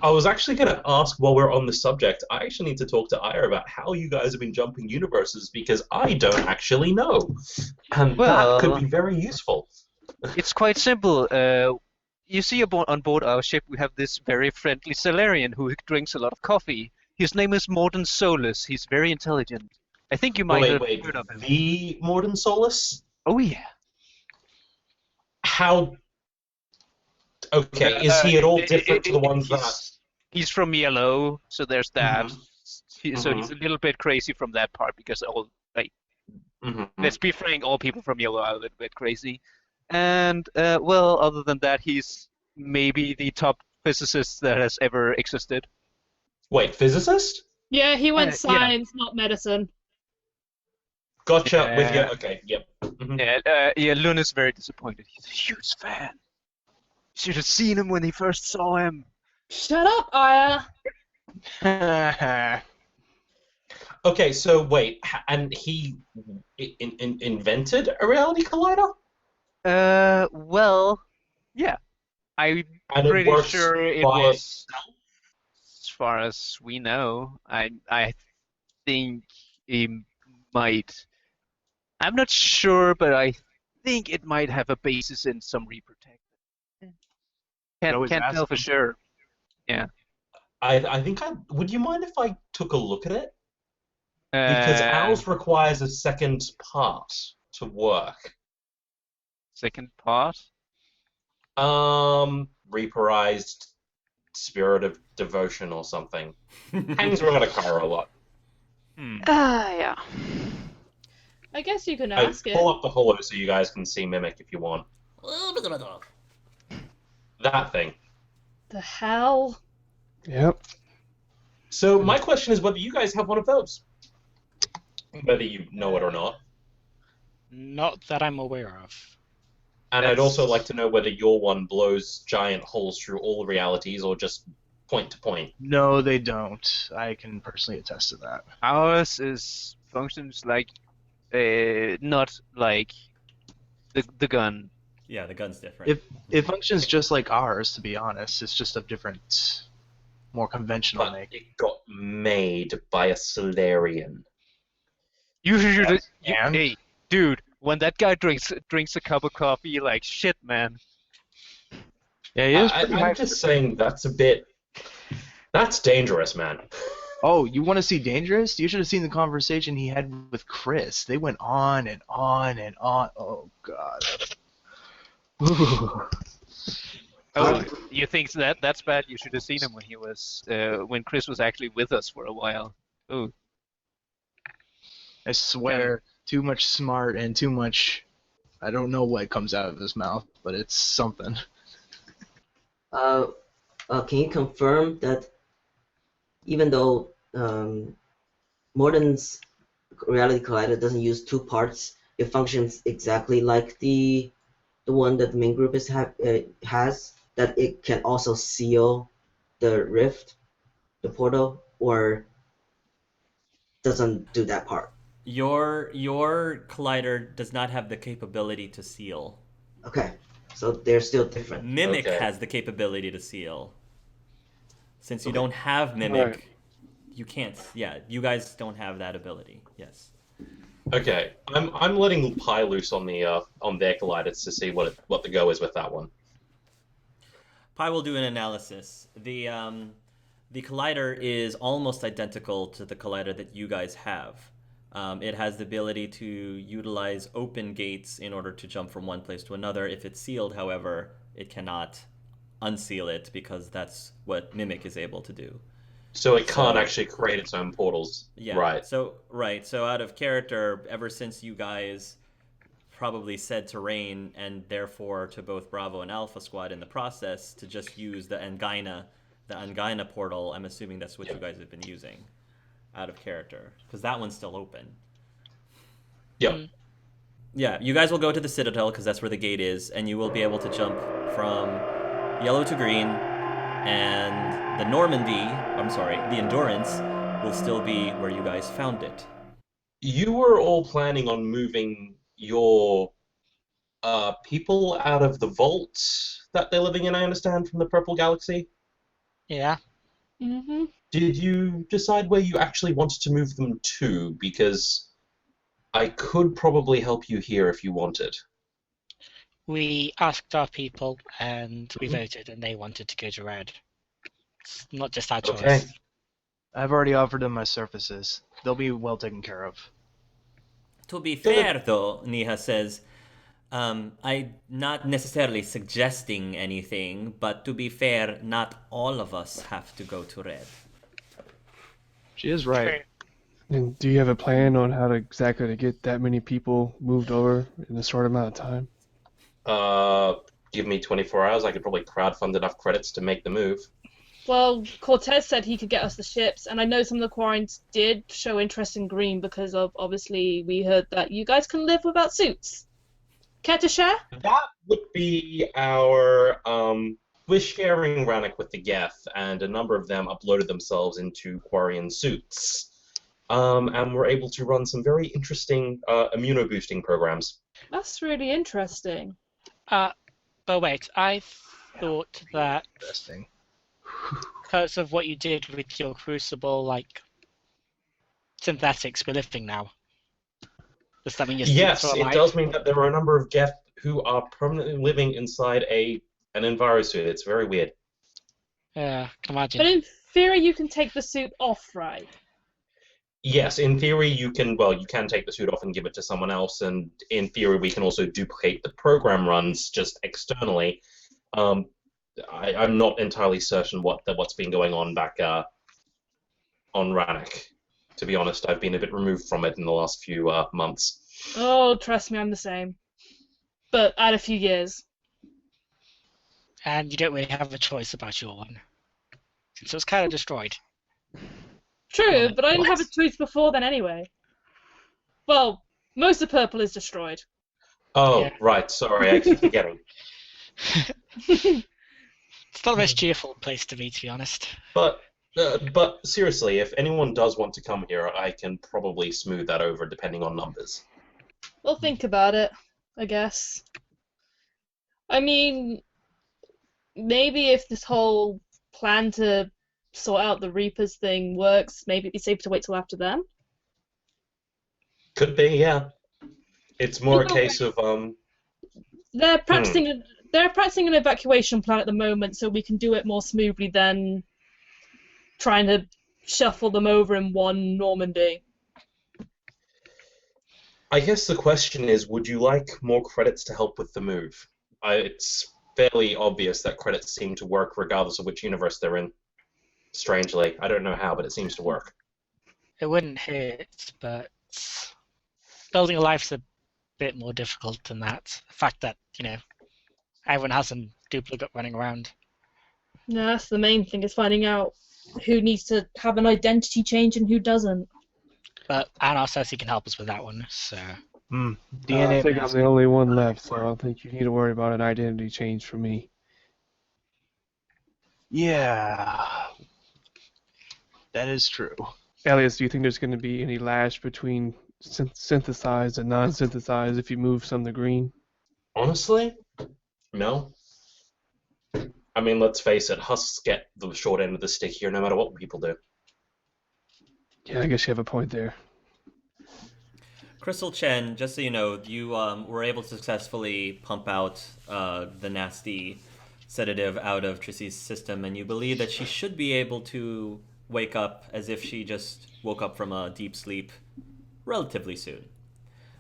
I was actually going to ask while we're on the subject. I actually need to talk to Aya about how you guys have been jumping universes because I don't actually know, and that could Well, be very useful. it's quite simple. You see on board our ship we have this very friendly Solarian who drinks a lot of coffee. His name is Morton Solus. He's very intelligent. I think you might Wait, have wait, heard of him. the Morden Solus? Oh yeah. How? Okay, is Uh, he at all different to the ones that? he's from Yellow, so there's that. Hmm. So he's Hmm. a little bit crazy from that part because all like Hmm. let's be frank, all people from Yellow are a little bit crazy. And well, other than that, he's maybe the top physicist that has ever existed. Wait, physicist? Yeah, he went Yeah. science, not medicine. Gotcha. With you. Uh, Okay. Yep. Hmm. yeah, Luna's very disappointed. He's a huge fan. Should have seen him when he first saw him. Shut up, Aya. Okay. So wait, and he invented a reality collider, Well, yeah, I'm and it pretty works sure it by was, itself. as far as we know. I think he might. I'm not sure, but I think it might have a basis in some reprotect. Could Can't always can't tell ask for him. sure. Yeah. I think I would. You mind if I took a look at it? Because Uh, ours requires a second part to work. second part. Reaperized spirit of devotion or something. Hangs around a car a lot. Hmm. Yeah. I guess you can I ask pull it. up the holo so you guys can see Mimic if you want. That thing. The hell? Yep. So my question is whether you guys have one of those. Whether you know it or not. Not that I'm aware of. And I'd also like That's to know whether your one blows giant holes through all realities or just point to point. No, they don't. I can personally attest to that. ours is functions like not like the gun. Yeah, the gun's different. It functions just like ours, to be honest. It's just a different, more conventional But make. it got made by a Solarian. You should. And Hey, dude, when that guy drinks a cup of coffee, like shit, man. yeah, he is pretty high. I'm just saying that's a bit. That's dangerous, man. Oh, you want to see dangerous? You should have seen the conversation he had with Chris. They went on and on and on. Oh God. Ooh. Oh, you think that's bad? You should have seen him when he was when Chris was actually with us for a while. Oh, I swear, too much smart and too much. I don't know what comes out of his mouth, but it's something. Uh, can you confirm that even though Morden's reality collider doesn't use two parts, it functions exactly like the one that the main group has, that it can also seal the rift, the portal, or doesn't do that part? Your collider does not have the capability to seal. Okay, so they're still different. Mimic Okay. has the capability to seal. Since you Okay. don't have Mimic, Alright. you can't. Yeah, you guys don't have that ability. Yes. Okay, I'm letting Pi loose on their colliders to see what the go is with that one. Pi will do an analysis. The collider is almost identical to the collider that you guys have. It has the ability to utilize open gates in order to jump from one place to another. If it's sealed, however, it cannot unseal it because that's what Mimic is able to do. So it can't So- actually create its own portals. Yeah. Right. So out of character, ever since you guys probably said to Rain and therefore to both Bravo and Alpha Squad in the process to just use the Angina portal, I'm assuming that's what you guys have been using out of character because that one's still open. Yep. Yeah, you guys will go to the Citadel because that's where the gate is, and you will be able to jump from yellow to green, and the the Endurance will still be where you guys found it. You were all planning on moving your people out of the vault that they're living in, I understand, from the Purple Galaxy? Yeah. Mm-hmm. Did you decide where you actually wanted to move them to? Because I could probably help you here if you wanted. We asked our people and we Mhm. voted, and they wanted to go to red. It's not just our Okay. choice. I've already offered them my surfaces. They'll be well taken care of. To be Good. fair, though, Niha says, I'm not necessarily suggesting anything, but to be fair, not all of us have to go to red. She is right. And do you have a plan on how to exactly to get that many people moved over in a short amount of time? Give me 24 hours. I could probably crowdfund enough credits to make the move. Well, Cortez said he could get us the ships, and I know some of the Quarians did show interest in green because of, obviously, we heard that you guys can live without suits. Care to share? That would be our. We're sharing Rannoch with the Geth, and a number of them uploaded themselves into Quarian suits. And we're able to run some very interesting immuno-boosting programs. That's really interesting. But wait, I thought that Interesting. because of what you did with your crucible, like synthetics, we're living now. Does that mean your Yes, suits are it alive? does mean that there are a number of Geth who are permanently living inside an envirosuit. It's very weird. Yeah, can imagine. But in theory, you can take the suit off, right? Yes, in theory you can take the suit off and give it to someone else, and in theory we can also duplicate the program runs just externally. I'm not entirely certain what's been going on back on Rannoch. To be honest, I've been a bit removed from it in the last few months. Oh, trust me, I'm the same. But add a few years. And you don't really have a choice about your one. Since it was kind of destroyed. True, Well, but I didn't have a choice before then anyway. Well, most of purple is destroyed. Oh, Yeah. right, sorry, I keep forgetting. It's not the most cheerful place to be honest. But seriously, if anyone does want to come here, I can probably smooth that over depending on numbers. We'll think about it, I guess. I mean, maybe if this whole plan to sort out the Reapers thing works, maybe it'd be safe to wait till after then. Could be, yeah. It's more a Either case of They're practicing an evacuation plan at the moment, so we can do it more smoothly than trying to shuffle them over in one Normandy. I guess the question is, would you like more credits to help with the move? It's fairly obvious that credits seem to work regardless of which universe they're in. Strangely. I don't know how, but it seems to work. It wouldn't hurt, but building a life's a bit more difficult than that. The fact that, everyone has some duplicate running around. Yeah, that's the main thing, is finding out who needs to have an identity change and who doesn't. But Anar says he can help us with that one, so... DNA I think I'm mask. the only one left, so I don't think you need to worry about an identity change for me. Yeah. That is true. Elias, do you think there's going to be any lash between synthesized and non-synthesized if you move some to green? Honestly? No. I mean, let's face it, husks get the short end of the stick here no matter what people do. Yeah, I guess you have a point there. Crystal Chen, just so you know, you were able to successfully pump out the nasty sedative out of Trissy's system, and you believe that she should be able to wake up as if she just woke up from a deep sleep relatively soon.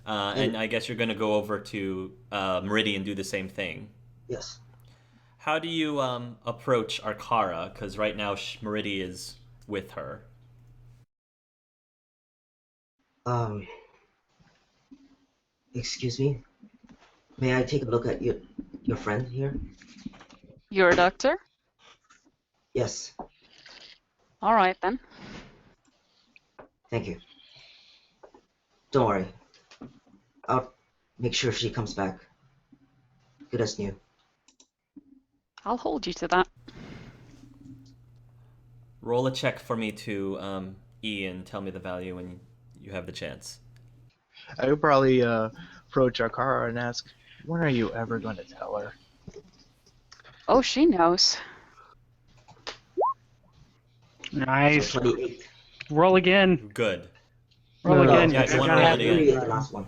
And I guess you're going to go over to Meridian and do the same thing. Yes. How do you approach Arkara? Because right now Meridian is with her. Excuse me? May I take a look at your friend here? You're a doctor? Yes. All right, then. Thank you. Don't worry. I'll make sure she comes back. Good as new. I'll hold you to that. Roll a check for me to E and tell me the value when you have the chance. I would probably approach Arkara and ask, when are you ever going to tell her? Oh, she knows. Nice. So 28. Roll again. Good. Roll No. again. Yeah, if you want to gotta roll have it Three again. is the last one.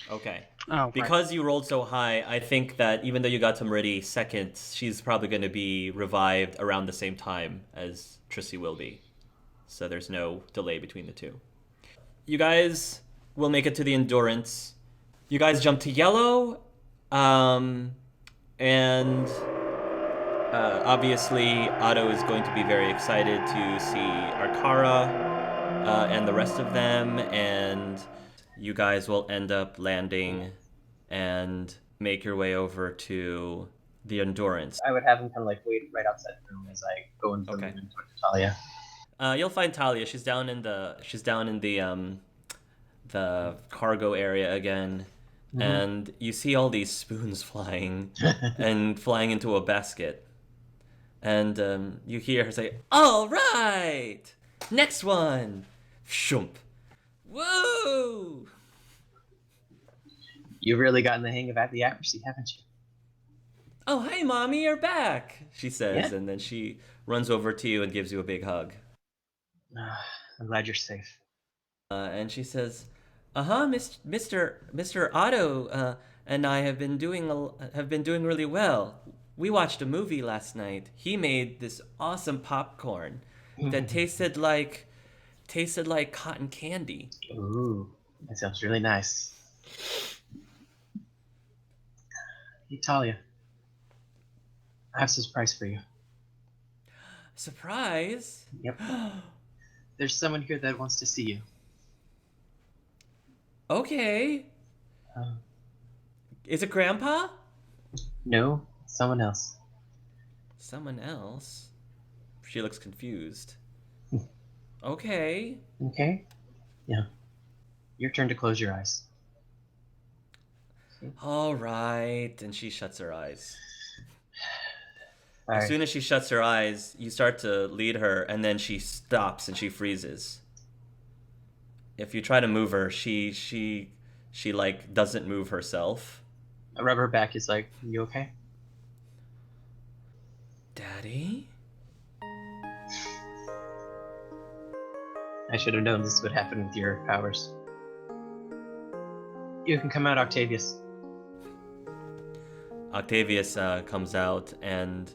Okay. Oh, right. Because you rolled so high, I think that even though you got Tamriti second, she's probably going to be revived around the same time as Trissy will be. So there's no delay between the two. You guys will make it to the endurance. You guys jump to yellow, and obviously Otto is going to be very excited to see Arkara and the rest of them, and you guys will end up landing and make your way over to the endurance. I would have him kind of like wait right outside the room as I go into the Okay. room and talk to Talia. You'll find Talia. She's down in the cargo area again, and you see all these spoons flying and flying into a basket, and you hear her say, "All right, next one, shump, whoa." You've really gotten the hang of the accuracy, haven't you? Oh, hey, Mommy, you're back, she says, Yeah. and then she runs over to you and gives you a big hug. I'm glad you're safe. And she says, Mr. Otto and I have been doing really well. We watched a movie last night. He made this awesome popcorn that tasted like cotton candy. Ooh, that sounds really nice. Hey, Talia. I have a surprise for you. Surprise? Yep. There's someone here that wants to see you. Okay. Is it Grandpa? No, someone else. Someone else? She looks confused. Okay. Okay? Yeah. Your turn to close your eyes. All right. And she shuts her eyes. All As right. soon as she shuts her eyes, you start to lead her, and then she stops and she freezes. If you try to move her, she like doesn't move herself. I rub her back. Is like, you okay? Daddy? I should have known this would happen with your powers. You can come out, Octavius. Octavius comes out, and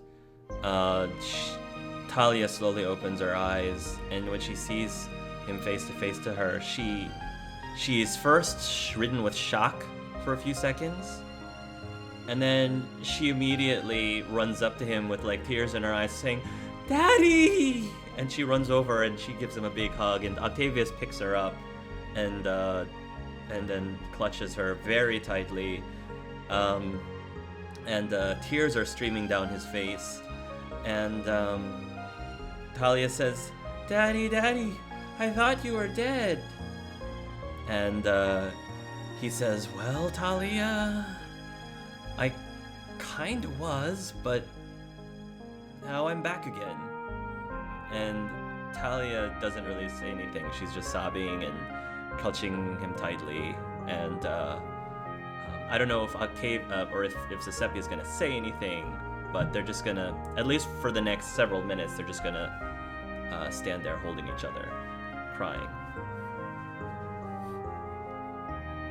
Talia slowly opens her eyes, and when she sees him face to face to her, she is first ridden with shock for a few seconds, and then she immediately runs up to him with like tears in her eyes, saying, "Daddy!" And she runs over and she gives him a big hug, and Octavius picks her up, and then clutches her very tightly, and tears are streaming down his face, and Talia says, "Daddy, Daddy, I thought you were dead." And he says, "Well, Talia, I kinda was, but now I'm back again." And Talia doesn't really say anything. She's just sobbing and clutching him tightly. And I don't know if or if Giuseppe is gonna say anything, but they're just gonna, at least for the next several minutes, they're just gonna stand there holding each other, crying.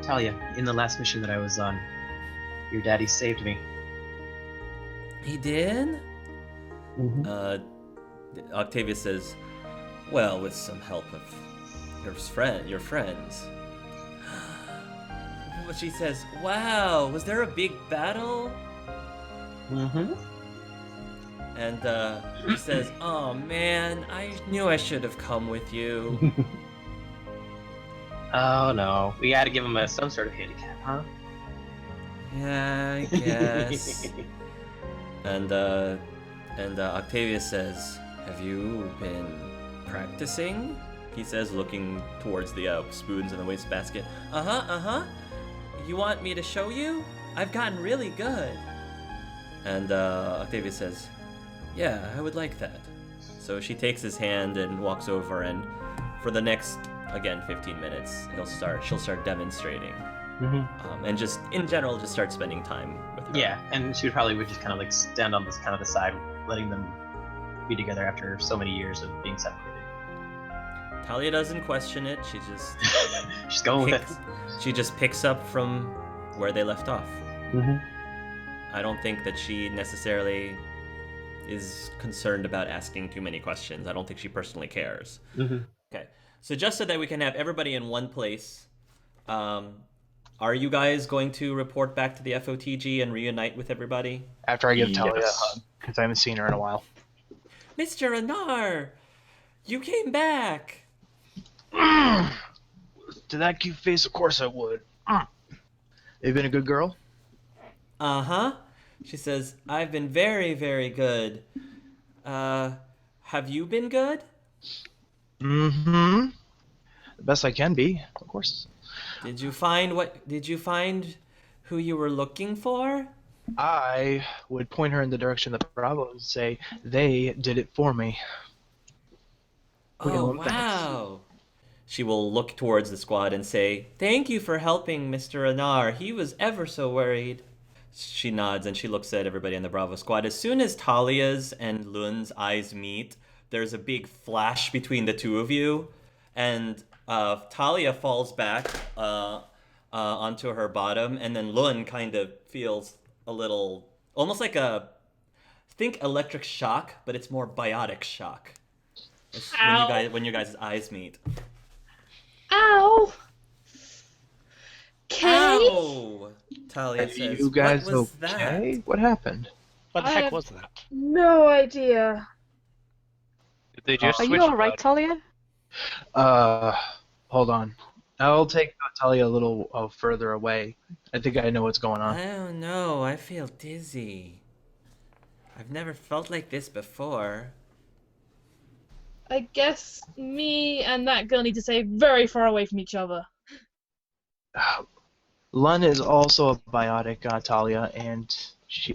Talia, in the last mission that I was on, your daddy saved me. He did? Mm-hmm. Octavius says, "Well, with some help of your friends." But she says, "Wow, was there a big battle?" Mm-hmm. And he says, "Oh man, I knew I should have come with you." Oh no, we gotta give him some sort of handicap, huh? Yeah, I guess. and Octavius says, "Have you been practicing?" He says, looking towards the spoons in the wastebasket. Uh-huh. You want me to show you? I've gotten really good. And Octavius says, "Yeah, I would like that." So she takes his hand and walks over, and for the next, again, 15 minutes, she'll start demonstrating. Mm-hmm. And just, in general, just start spending time with her. Yeah, and she would just kind of like stand on this kind of the side, letting them be together after so many years of being separated. Talia doesn't question it. She just She's going with it. She just picks up from where they left off. Mm-hmm. I don't think that she necessarily is concerned about asking too many questions. I don't think she personally cares. Mm-hmm. Okay, so just so that we can have everybody in one place, are you guys going to report back to the FOTG and reunite with everybody? After I give Talia a Yes. hug, because I haven't seen her in a while. Mr. Anar, you came back. To that cute face, of course I would. You've been a good girl? Uh-huh. She says, I've been very, very good. Have you been good? Mm-hmm. The best I can be, of course. Did you find who you were looking for? I would point her in the direction of the Bravo and say, they did it for me. Oh, wow. She will look towards the squad and say, thank you for helping Mr. Anar. He was ever so worried. She nods and she looks at everybody in the Bravo squad. As soon as Talia's and Lun's eyes meet, there's a big flash between the two of you. And Talia falls back onto her bottom. And then Lun kind of feels a little, almost like think electric shock, but it's more biotic shock. When you guys' eyes meet. Ow! Okay. Ow! Talia says, You guys what was okay? that? What happened? What the I heck have was that? no idea. Did they just Are switch you alright, about? Talia? Hold on. I'll take Talia a little further away. I think I know what's going on. I don't know. I feel dizzy. I've never felt like this before. I guess me and that girl need to stay very far away from each other. Lun is also a biotic, Talia, and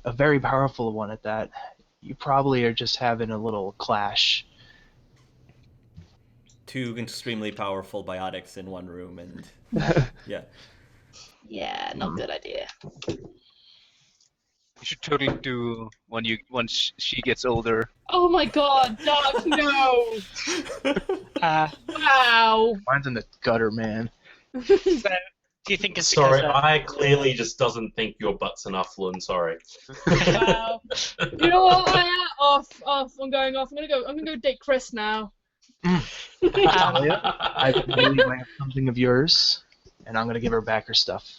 a very powerful one at that. You probably are just having a little clash. Two extremely powerful biotics in one room, and yeah. Yeah, not good idea. You should totally do once she gets older. Oh my god, Doc, no! Wow. Mine's in the gutter, man. So, do you think it's Sorry, because I clearly just doesn't think your butt's enough, Lun. Sorry. Wow. You know what? Off. I'm going off. I'm gonna go date Chris now. Talia, I really might have something of yours, and I'm gonna give her back her stuff.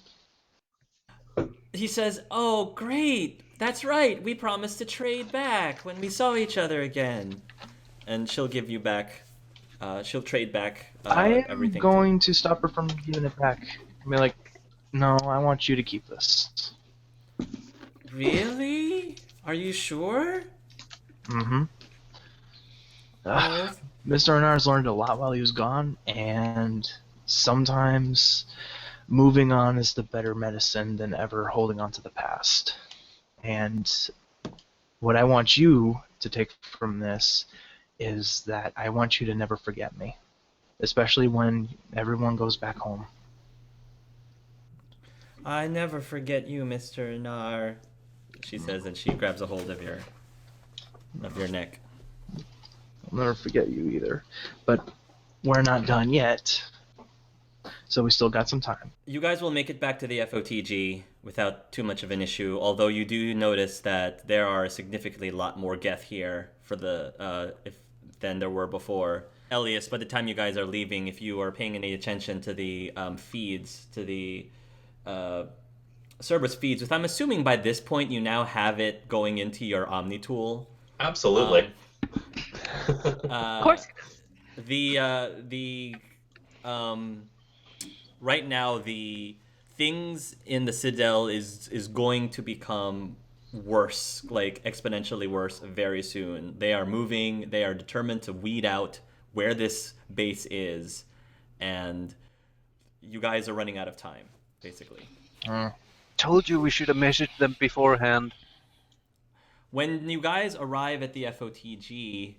He says, oh, great. That's right. We promised to trade back when we saw each other again. And she'll give you back, she'll trade back I am everything. going to stop her from giving it back. I mean, like, no, I want you to keep this. Really? Are you sure? Mm-hmm. Oh, Mr. Renard's learned a lot while he was gone, and sometimes moving on is the better medicine than ever holding on to the past. And what I want you to take from this is that I want you to never forget me, especially when everyone goes back home. I never forget you, Mr. Nar, she says, and she grabs a hold of your neck. I'll never forget you either. But we're not done yet, so we still got some time. You guys will make it back to the FOTG without too much of an issue, although you do notice that there are significantly lot more Geth here for than there were before. Elias, by the time you guys are leaving, if you are paying any attention to the feeds, to the Cerberus feeds, which I'm assuming by this point you now have it going into your Omni tool. Absolutely. Of course. Right now the things in the Citadel is going to become worse, like exponentially worse very soon. They are moving, they are determined to weed out where this base is, and you guys are running out of time, basically. Told you we should have measured them beforehand. When you guys arrive at the FOTG,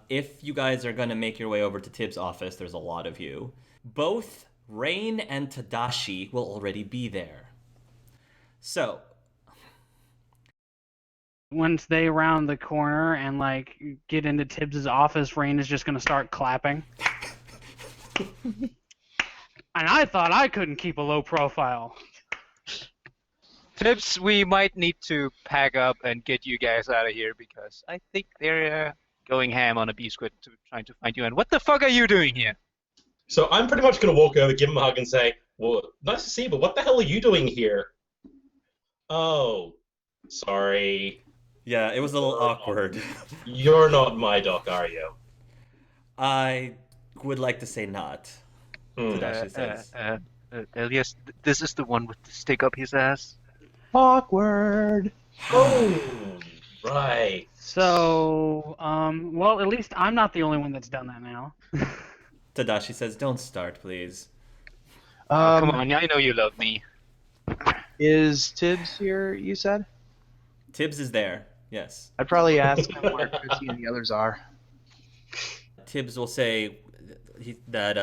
if you guys are going to make your way over to Tibbs' office, there's a lot of you. Both Rain and Tadashi will already be there. So, Once they round the corner and like get into Tibbs's office, Rain is just gonna start clapping. And I thought I couldn't keep a low profile. Tibbs, we might need to pack up and get you guys out of here because I think they're going ham on a B-squid to trying to find you. And what the fuck are you doing here? So I'm pretty much going to walk over, give him a hug, and say, well, nice to see you, but what the hell are you doing here? Oh, sorry. Yeah, it was a little awkward. You're not my doc, are you? I would like to say not. Tadashi says. Elias, this is the one with the stick up his ass. Awkward. Oh, right. So, well, at least I'm not the only one that's done that now. Tadashi says, don't start, please. Come on, I know you love me. Is Tibbs here, you said? Tibbs is there, yes. I'd probably ask him where Chrissy and the others are. Tibbs will say that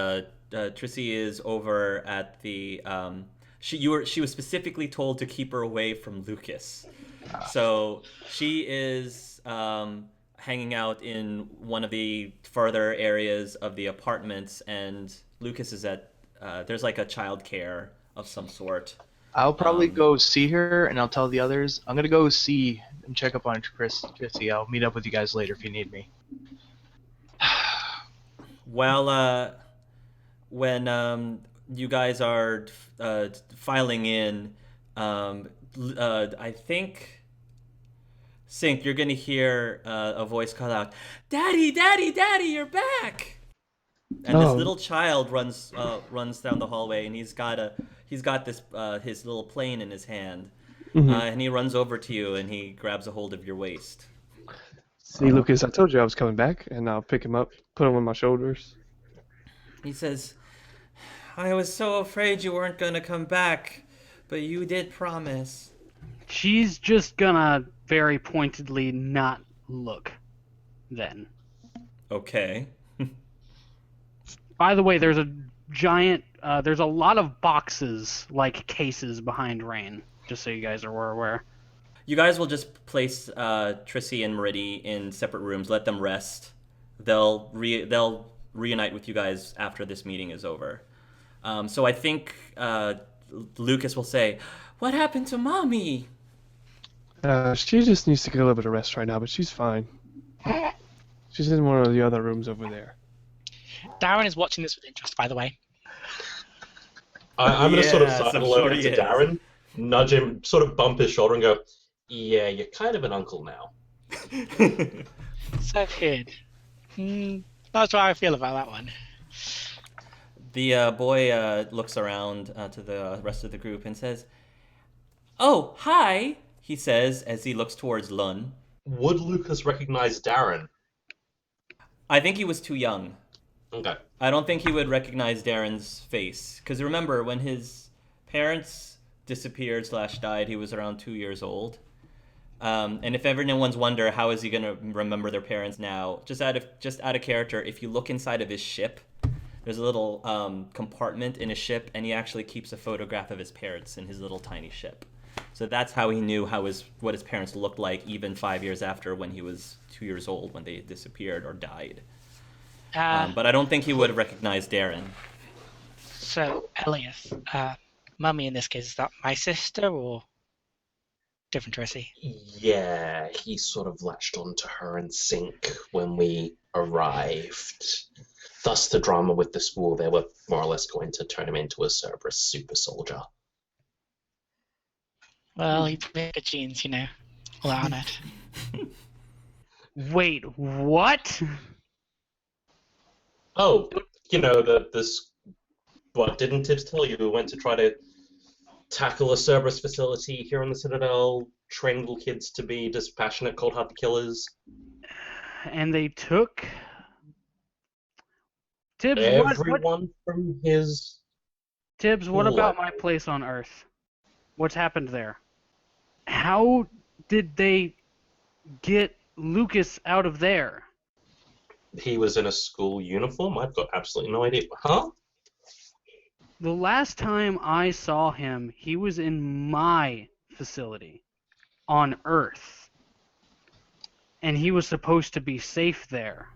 Trissy is over at the... She was specifically told to keep her away from Lucas. So she is hanging out in one of the further areas of the apartments, and Lucas is at... there's like a child care of some sort. I'll probably go see her, and I'll tell the others. I'm going to go see and check up on Chrissy. I'll meet up with you guys later if you need me. Well, when you guys are filing in, I think, Sync, you're gonna hear a voice call out, "Daddy, Daddy, Daddy, you're back!" And this little child runs down the hallway, and he's got this his little plane in his hand, and he runs over to you, and he grabs a hold of your waist. See, Lucas, I told you I was coming back, and I'll pick him up, put him on my shoulders. He says, I was so afraid you weren't going to come back, but you did promise. She's just gonna very pointedly not look then. Okay. By the way, there's a giant, there's a lot of boxes, like cases behind Rain, just so you guys are aware. You guys will just place Trissy and Meridi in separate rooms, let them rest. They'll reunite with you guys after this meeting is over. So I think Lucas will say, what happened to Mommy? She just needs to get a little bit of rest right now, but she's fine. She's in one of the other rooms over there. Darren is watching this with interest, by the way. I'm going to sort of Yes, sidle I'm sure over he to is. Darren, nudge him, sort of bump his shoulder and go, yeah, you're kind of an uncle now. So good. Not sure how I feel about that one. The boy looks around to the rest of the group and says, oh, hi, he says as he looks towards Lun. Would Lucas recognize Darren? I think he was too young. Okay. I don't think he would recognize Darren's face. Because remember, when his parents disappeared / died, he was around 2 years old. And if anyone's wonder how is he going to remember their parents now, just out of character, if you look inside of his ship, there's a little compartment in his ship, and he actually keeps a photograph of his parents in his little tiny ship. So that's how he knew what his parents looked like even 5 years after when he was 2 years old, when they disappeared or died. But I don't think he would recognize Darren. So, Elias, Mummy in this case, is that my sister or different Trissy? Yeah, he sort of latched onto her in sync when we arrived. Thus the drama with the school. They were more or less going to turn him into a Cerberus super soldier. Well, he's got good genes, Allow on it. Wait, what? Oh, what, didn't Tibbs tell you we went to try to tackle a Cerberus facility here in the Citadel, train little kids to be dispassionate, cold-hearted killers? And they took... Tibbs, Everyone from his... Tibbs, what about my place on Earth? What's happened there? How did they get Lucas out of there? He was in a school uniform? I've got absolutely no idea. Huh? The last time I saw him, he was in my facility on Earth. and he was supposed to be safe there.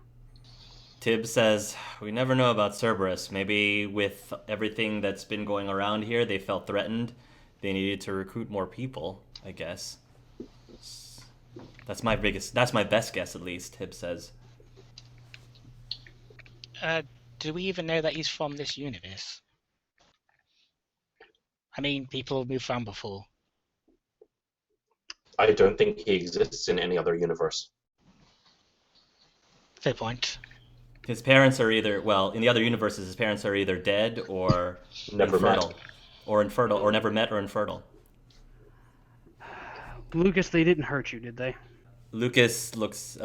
Tibbs says, we never know about Cerberus. Maybe with everything that's been going around here, they felt threatened. They needed to recruit more people, I guess. That's my best guess, at least, Tibbs says. Do we even know that he's from this universe? I mean, people moved around before. I don't think he exists in any other universe. Fair point. His parents are either, well, in the other universes, his parents are either dead or Never infertile. met. Or infertile, or never met or infertile. Lucas, they didn't hurt you, did they? Lucas looks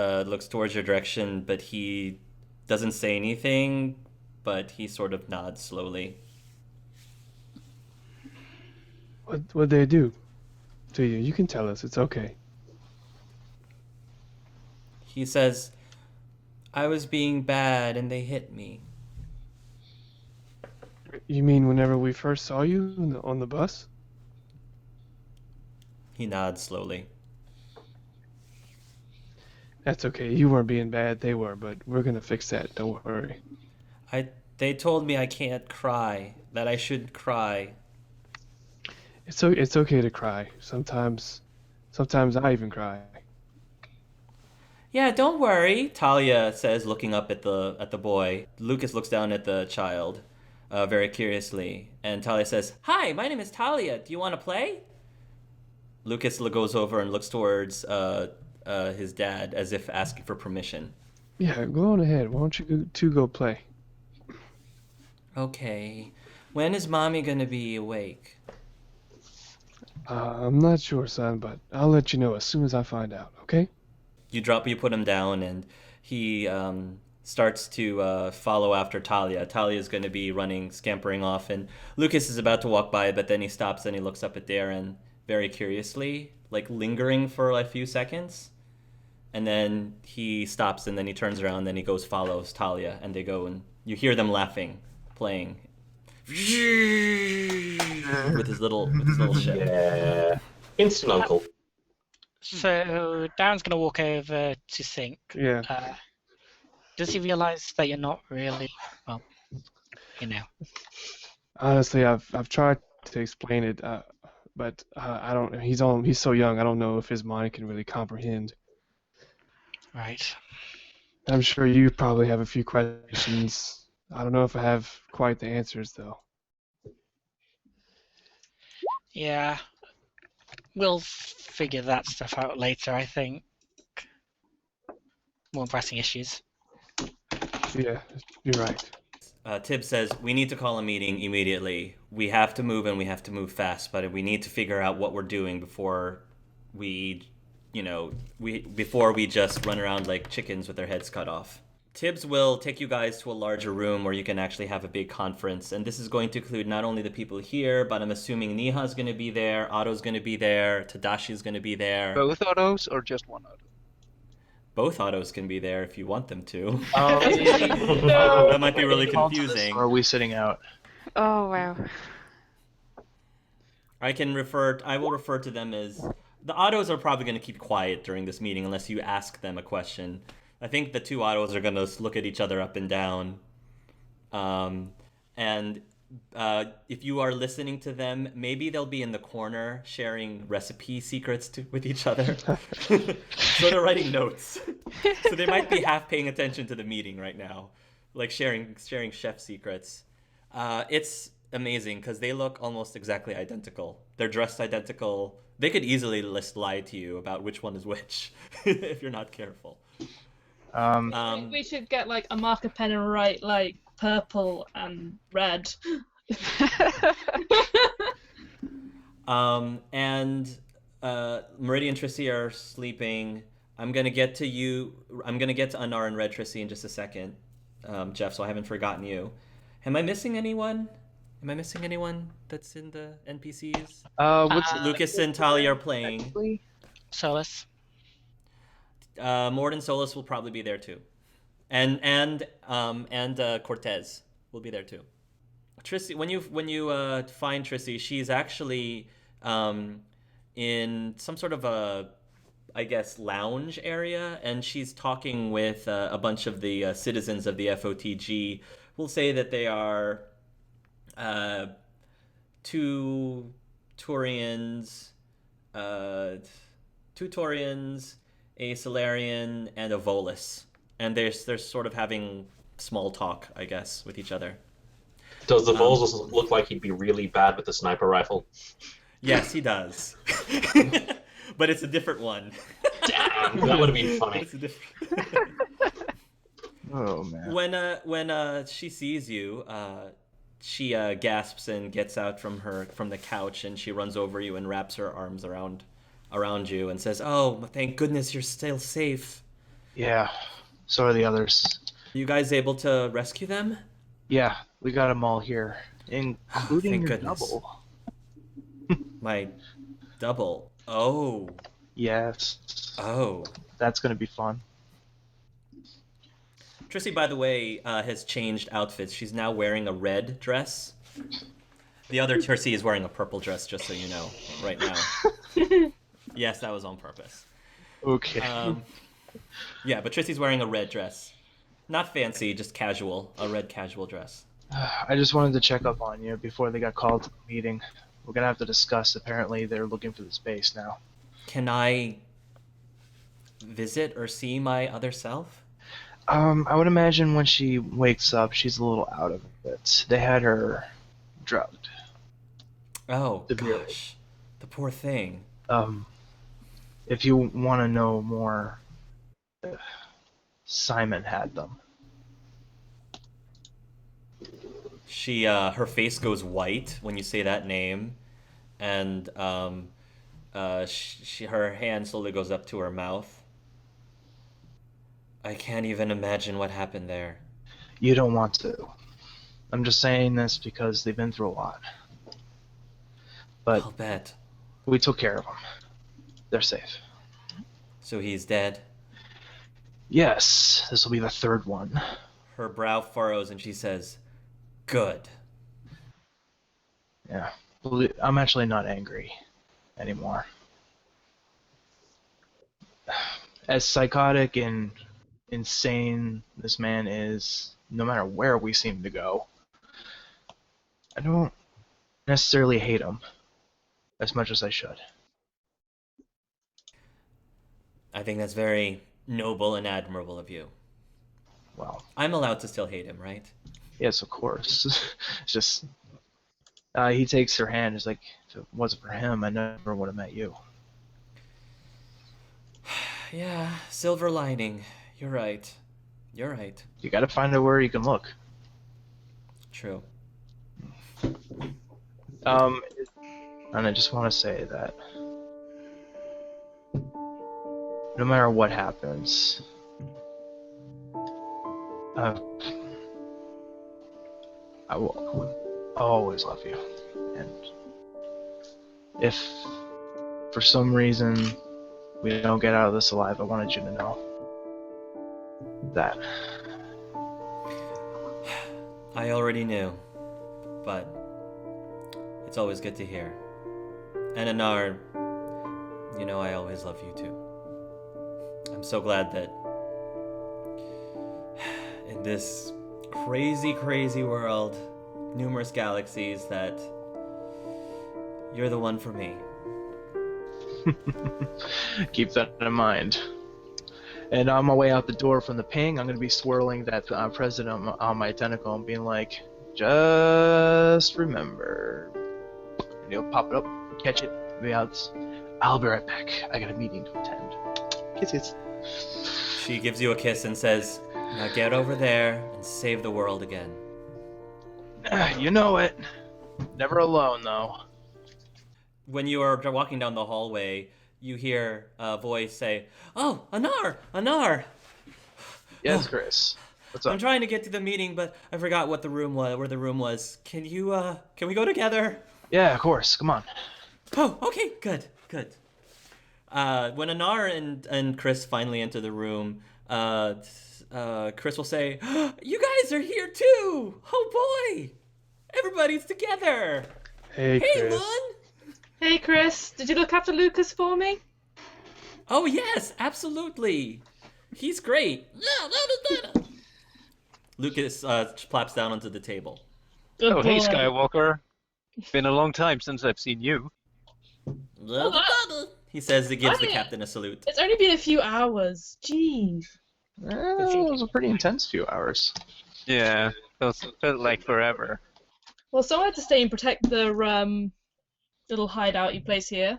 towards your direction, but he doesn't say anything, but he sort of nods slowly. What'd they do to you? You can tell us. It's okay. He says, I was being bad and they hit me. You mean whenever we first saw you on the bus? He nods slowly. That's okay. You weren't being bad. They were, but we're gonna fix that. Don't worry. They told me I can't cry, that I shouldn't cry. It's okay to cry. Sometimes I even cry. Yeah, don't worry, Talia says, looking up at the boy. Lucas looks down at the child, very curiously, and Talia says, "Hi, my name is Talia. Do you want to play?" Lucas goes over and looks towards his dad, as if asking for permission. Yeah, go on ahead. Why don't you two go play? Okay. When is Mommy gonna be awake? I'm not sure, son, but I'll let you know as soon as I find out. Okay? You put him down, and he starts to follow after Talia. Talia's going to be scampering off, and Lucas is about to walk by, but then he stops and he looks up at Darren very curiously, like lingering for a few seconds. And then he stops, and then he turns around, and then he follows Talia, and they go, and you hear them laughing, playing. with his little ship. Yeah. Instant uncle. So Darren's going to walk over to Sync. Yeah. Does he realize that you're not really, well, Honestly, I've tried to explain it, but I don't. He's so young. I don't know if his mind can really comprehend. Right. I'm sure you probably have a few questions. I don't know if I have quite the answers though. Yeah. We'll figure that stuff out later, I think. More pressing issues. Yeah, you're right. Tibbs says, we need to call a meeting immediately. We have to move, and we have to move fast, but we need to figure out what we're doing before we just run around like chickens with their heads cut off. Tibbs will take you guys to a larger room where you can actually have a big conference, and this is going to include not only the people here, but I'm assuming Niha's going to be there, Otto's going to be there, Tadashi's going to be there. Both Ottos or just one Otto? Both Ottos can be there if you want them to. No. That might be really confusing. Or are we sitting out? Oh, wow. I will refer to them as... The Ottos are probably going to keep quiet during this meeting unless you ask them a question. I think the two Ottos are going to look at each other up and down. And if you are listening to them, maybe they'll be in the corner sharing recipe secrets with each other. So they're writing notes. So they might be half paying attention to the meeting right now, like sharing chef secrets. It's amazing because they look almost exactly identical. They're dressed identical. They could easily lie to you about which one is which if you're not careful. We should get like a marker pen and write like purple and red. And Meridian Trissy are sleeping. I'm gonna get to Anar and Red Trissy in just a second, Jeff. So I haven't forgotten you. Am I missing anyone? That's in the NPCs? Lucas and Talia are playing. Solus. Morden Solus will probably be there too, and Cortez will be there too. Trissy, when you find Trissy, she's actually in some sort of a I guess, lounge area, and she's talking with a bunch of the citizens of the FOTG. We'll say that they are 2 Turians, a Solarian, and a Volus. And they're sort of having small talk, I guess, with each other. Does the Volus look like he'd be really bad with the sniper rifle? Yes, he does. But it's a different one. Damn, that would have been funny. It's a different... Oh man. When she sees you, she gasps and gets out from the couch, and she runs over you and wraps her arms around you and says, "Oh, thank goodness you're still safe." Yeah. So are the others. Are you guys able to rescue them? Yeah, we got them all here, including Thank your goodness. double. My double. Oh. Yes. Oh. That's gonna be fun. Trissy, by the way, has changed outfits. She's now wearing a red dress. The other Trissy is wearing a purple dress, just so you know, right now. Yes, that was on purpose. Okay. Yeah, but Trissy's wearing a red dress. Not fancy, just casual. A red casual dress. I just wanted to check up on you before they got called to the meeting. We're gonna have to discuss. Apparently, they're looking for the space now. Can I visit or see my other self? I would imagine when she wakes up, she's a little out of it. They had her drugged. Oh, Severely. gosh. The poor thing. If you want to know more, Simon had them. She, her face goes white when you say that name, and her hand slowly goes up to her mouth. I can't even imagine what happened there. You don't want to. I'm just saying this because they've been through a lot. But I'll bet. we took care of them. They're safe. So he's dead? Yes, this will be the third one. Her brow furrows and she says, "Good." Yeah. I'm actually not angry anymore. As psychotic and insane this man is, no matter where we seem to go, I don't necessarily hate him as much as I should. I think that's very noble and admirable of you. Well, I'm allowed to still hate him, right? yes, of course. It's just, he takes her hand. It's like, if it wasn't for him, I never would have met you. Yeah, silver lining. You're right. You're right. You gotta find out where you can look. True. And I just want to say that no matter what happens, I will always love you. And if for some reason we don't get out of this alive, I wanted you to know that. I already knew, but it's always good to hear. And Anar, you know I always love you too. I'm so glad that in this crazy, crazy world, numerous galaxies, that you're the one for me. Keep that in mind. And on my way out the door from the ping, I'm going to be swirling that president on my tentacle and being like, just remember. And he'll pop it up, catch it, be out. I'll be right back. I got a meeting to attend. Kisses. She gives you a kiss and says, "Now get over there and save the world again." You know it. Never alone, though. When you are walking down the hallway, you hear a voice say, "Oh, Anar! Anar!" Yes, Chris. What's up? I'm trying to get to the meeting, but I forgot what the room was. Where the room was. Can we go together? Yeah, of course. Come on. Oh, okay, good. When Anar and Chris finally enter the room, Chris will say, "You guys are here too! Oh boy! Everybody's together! Hey, Chris. Lon! Hey, Chris, did you look after Lucas for me? Oh yes, absolutely. He's great. Lucas plops down onto the table. Good Oh, hey, boy. Skywalker. Been a long time since I've seen you. He says he gives the I- captain a salute. It's only been a few hours. Jeez. It was a pretty intense few hours. Yeah, those felt like forever. Well, so I had to stay and protect the little hideout you place here.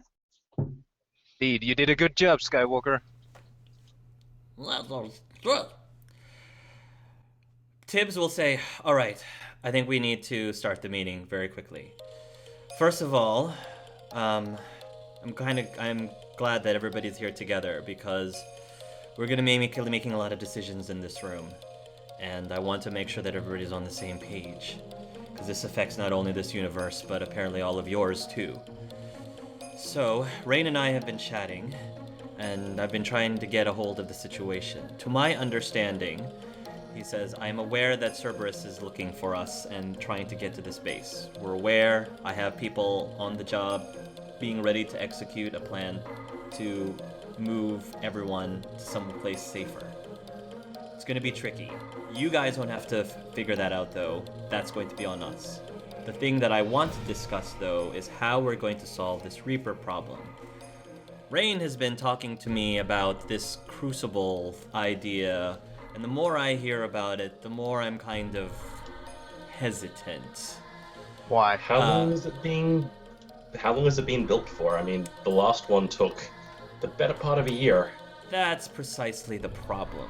Indeed, you did a good job, Skywalker. Tibbs will say, all right, I think we need to start the meeting very quickly. First of all, I'm glad that everybody's here together because we're going to be making a lot of decisions in this room. And I want to make sure that everybody's on the same page. Because this affects not only this universe, but apparently all of yours too. So, Rain and I have been chatting, and I've been trying to get a hold of the situation. To my understanding, he says, I am aware that Cerberus is looking for us and trying to get to this base. We're aware. I have people on the job being ready to execute a plan to move everyone to someplace safer. It's going to be tricky. You guys won't have to figure that out, though. That's going to be on us. The thing that I want to discuss, though, is how we're going to solve this Reaper problem. Rain has been talking to me about this Crucible idea, and the more I hear about it, the more I'm kind of hesitant. Why? How long is it being built for? I mean, the last one took the better part of a year. That's precisely the problem.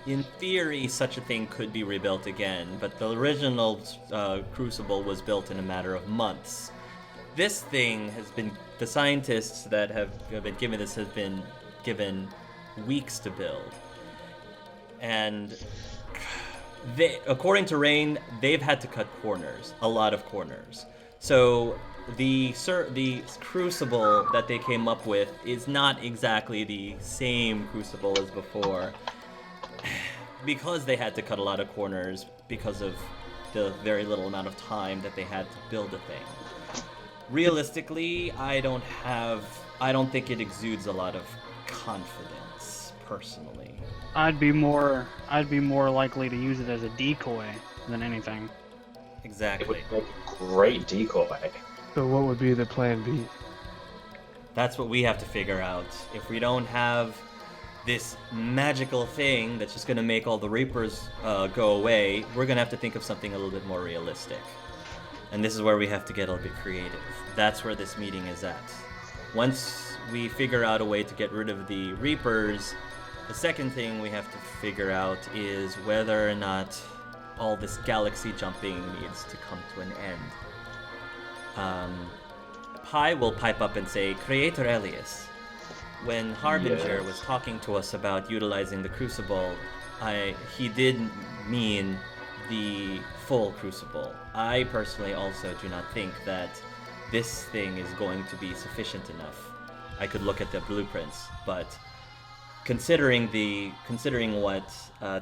In theory, such a thing could be rebuilt again, but the original Crucible was built in a matter of months. This thing has been, the scientists that have been given this have been given weeks to build. And they, according to Rain, they've had to cut corners, a lot of corners. So the Crucible that they came up with is not exactly the same Crucible as before. Because they had to cut a lot of corners because of the very little amount of time that they had to build a thing. Realistically, I don't think it exudes a lot of confidence, personally. I'd be more likely to use it as a decoy than anything. Exactly. It would make a great decoy. So what would be the plan B? That's what we have to figure out. If we don't have this magical thing that's just going to make all the Reapers go away, we're going to have to think of something a little bit more realistic. And this is where we have to get a little bit creative. That's where this meeting is at. Once we figure out a way to get rid of the Reapers, the second thing we have to figure out is whether or not all this galaxy jumping needs to come to an end. Pi will pipe up and say, Creator Elias, when Harbinger was talking to us about utilizing the Crucible, he did mean the full Crucible. I personally also do not think that this thing is going to be sufficient enough. I could look at the blueprints, but considering what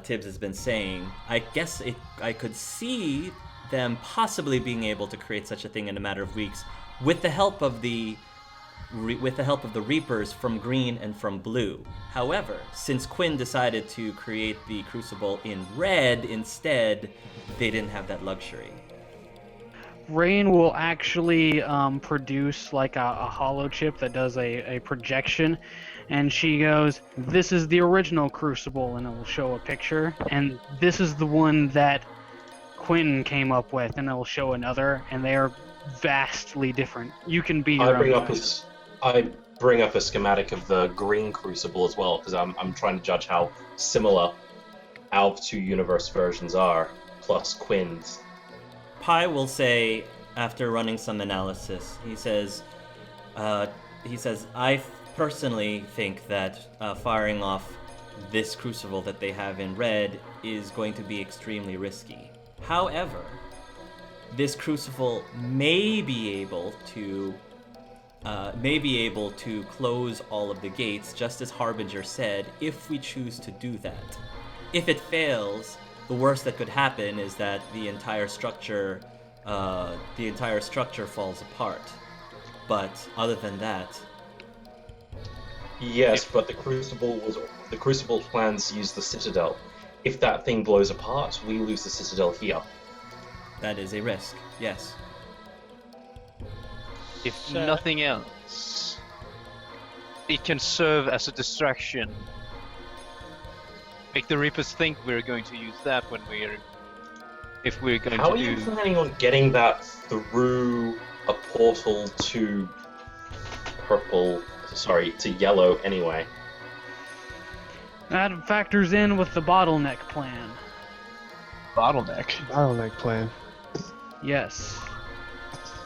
Tibbs has been saying, I guess I could see them possibly being able to create such a thing in a matter of weeks with the help of the Reapers from green and from blue. However, since Quinn decided to create the Crucible in red instead, they didn't have that luxury. Rain will actually produce like a hollow chip that does a projection, and she goes, this is the original Crucible, and it will show a picture, and this is the one that Quinn came up with, and it will show another, and they are vastly different. You can be your own guide. I bring up a schematic of the green Crucible as well, because I'm trying to judge how similar our two universe versions are, plus Quinn's. Pi will say, after running some analysis, he says, I personally think that firing off this Crucible that they have in red is going to be extremely risky. However, this Crucible may be able to close all of the gates, just as Harbinger said, if we choose to do that. If it fails, the worst that could happen is that the entire structure falls apart. But other than that, Yes, but the Crucible's plans use the Citadel. If that thing blows apart, we lose the Citadel here. That is a risk, yes. If So- nothing else, it can serve as a distraction. Make the Reapers think we're going to use that if we're going How to are you do. planning on getting that through a portal to to yellow anyway? That factors in with the bottleneck plan. Bottleneck. Bottleneck plan. Yes.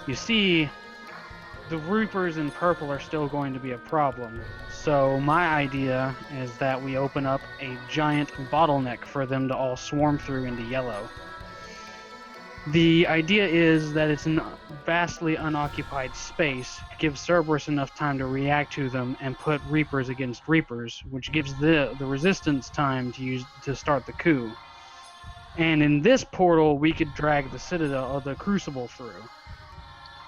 You see, the Reapers in purple are still going to be a problem. So my idea is that we open up a giant bottleneck for them to all swarm through into yellow. The idea is that it's a vastly unoccupied space, gives Cerberus enough time to react to them and put Reapers against Reapers, which gives the Resistance time to start the coup. And in this portal, we could drag the Citadel of the Crucible through.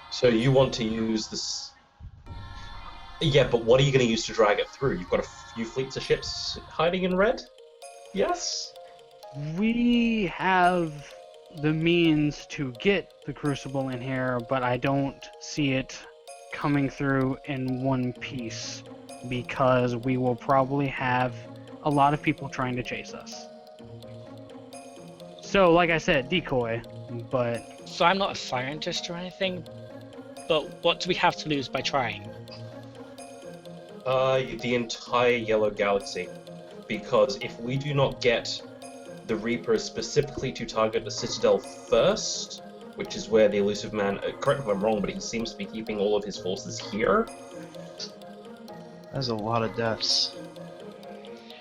So you want to use this... Yeah, but what are you going to use to drag it through? You've got a few fleets of ships hiding in red? Yes? We have the means to get the Crucible in here, but I don't see it coming through in one piece, because we will probably have a lot of people trying to chase us. So, like I said, decoy, but... So I'm not a scientist or anything, but what do we have to lose by trying? The entire yellow galaxy. Because if we do not get the Reapers specifically to target the Citadel first, which is where the Elusive Man, correct me if I'm wrong, but he seems to be keeping all of his forces here. That's a lot of deaths.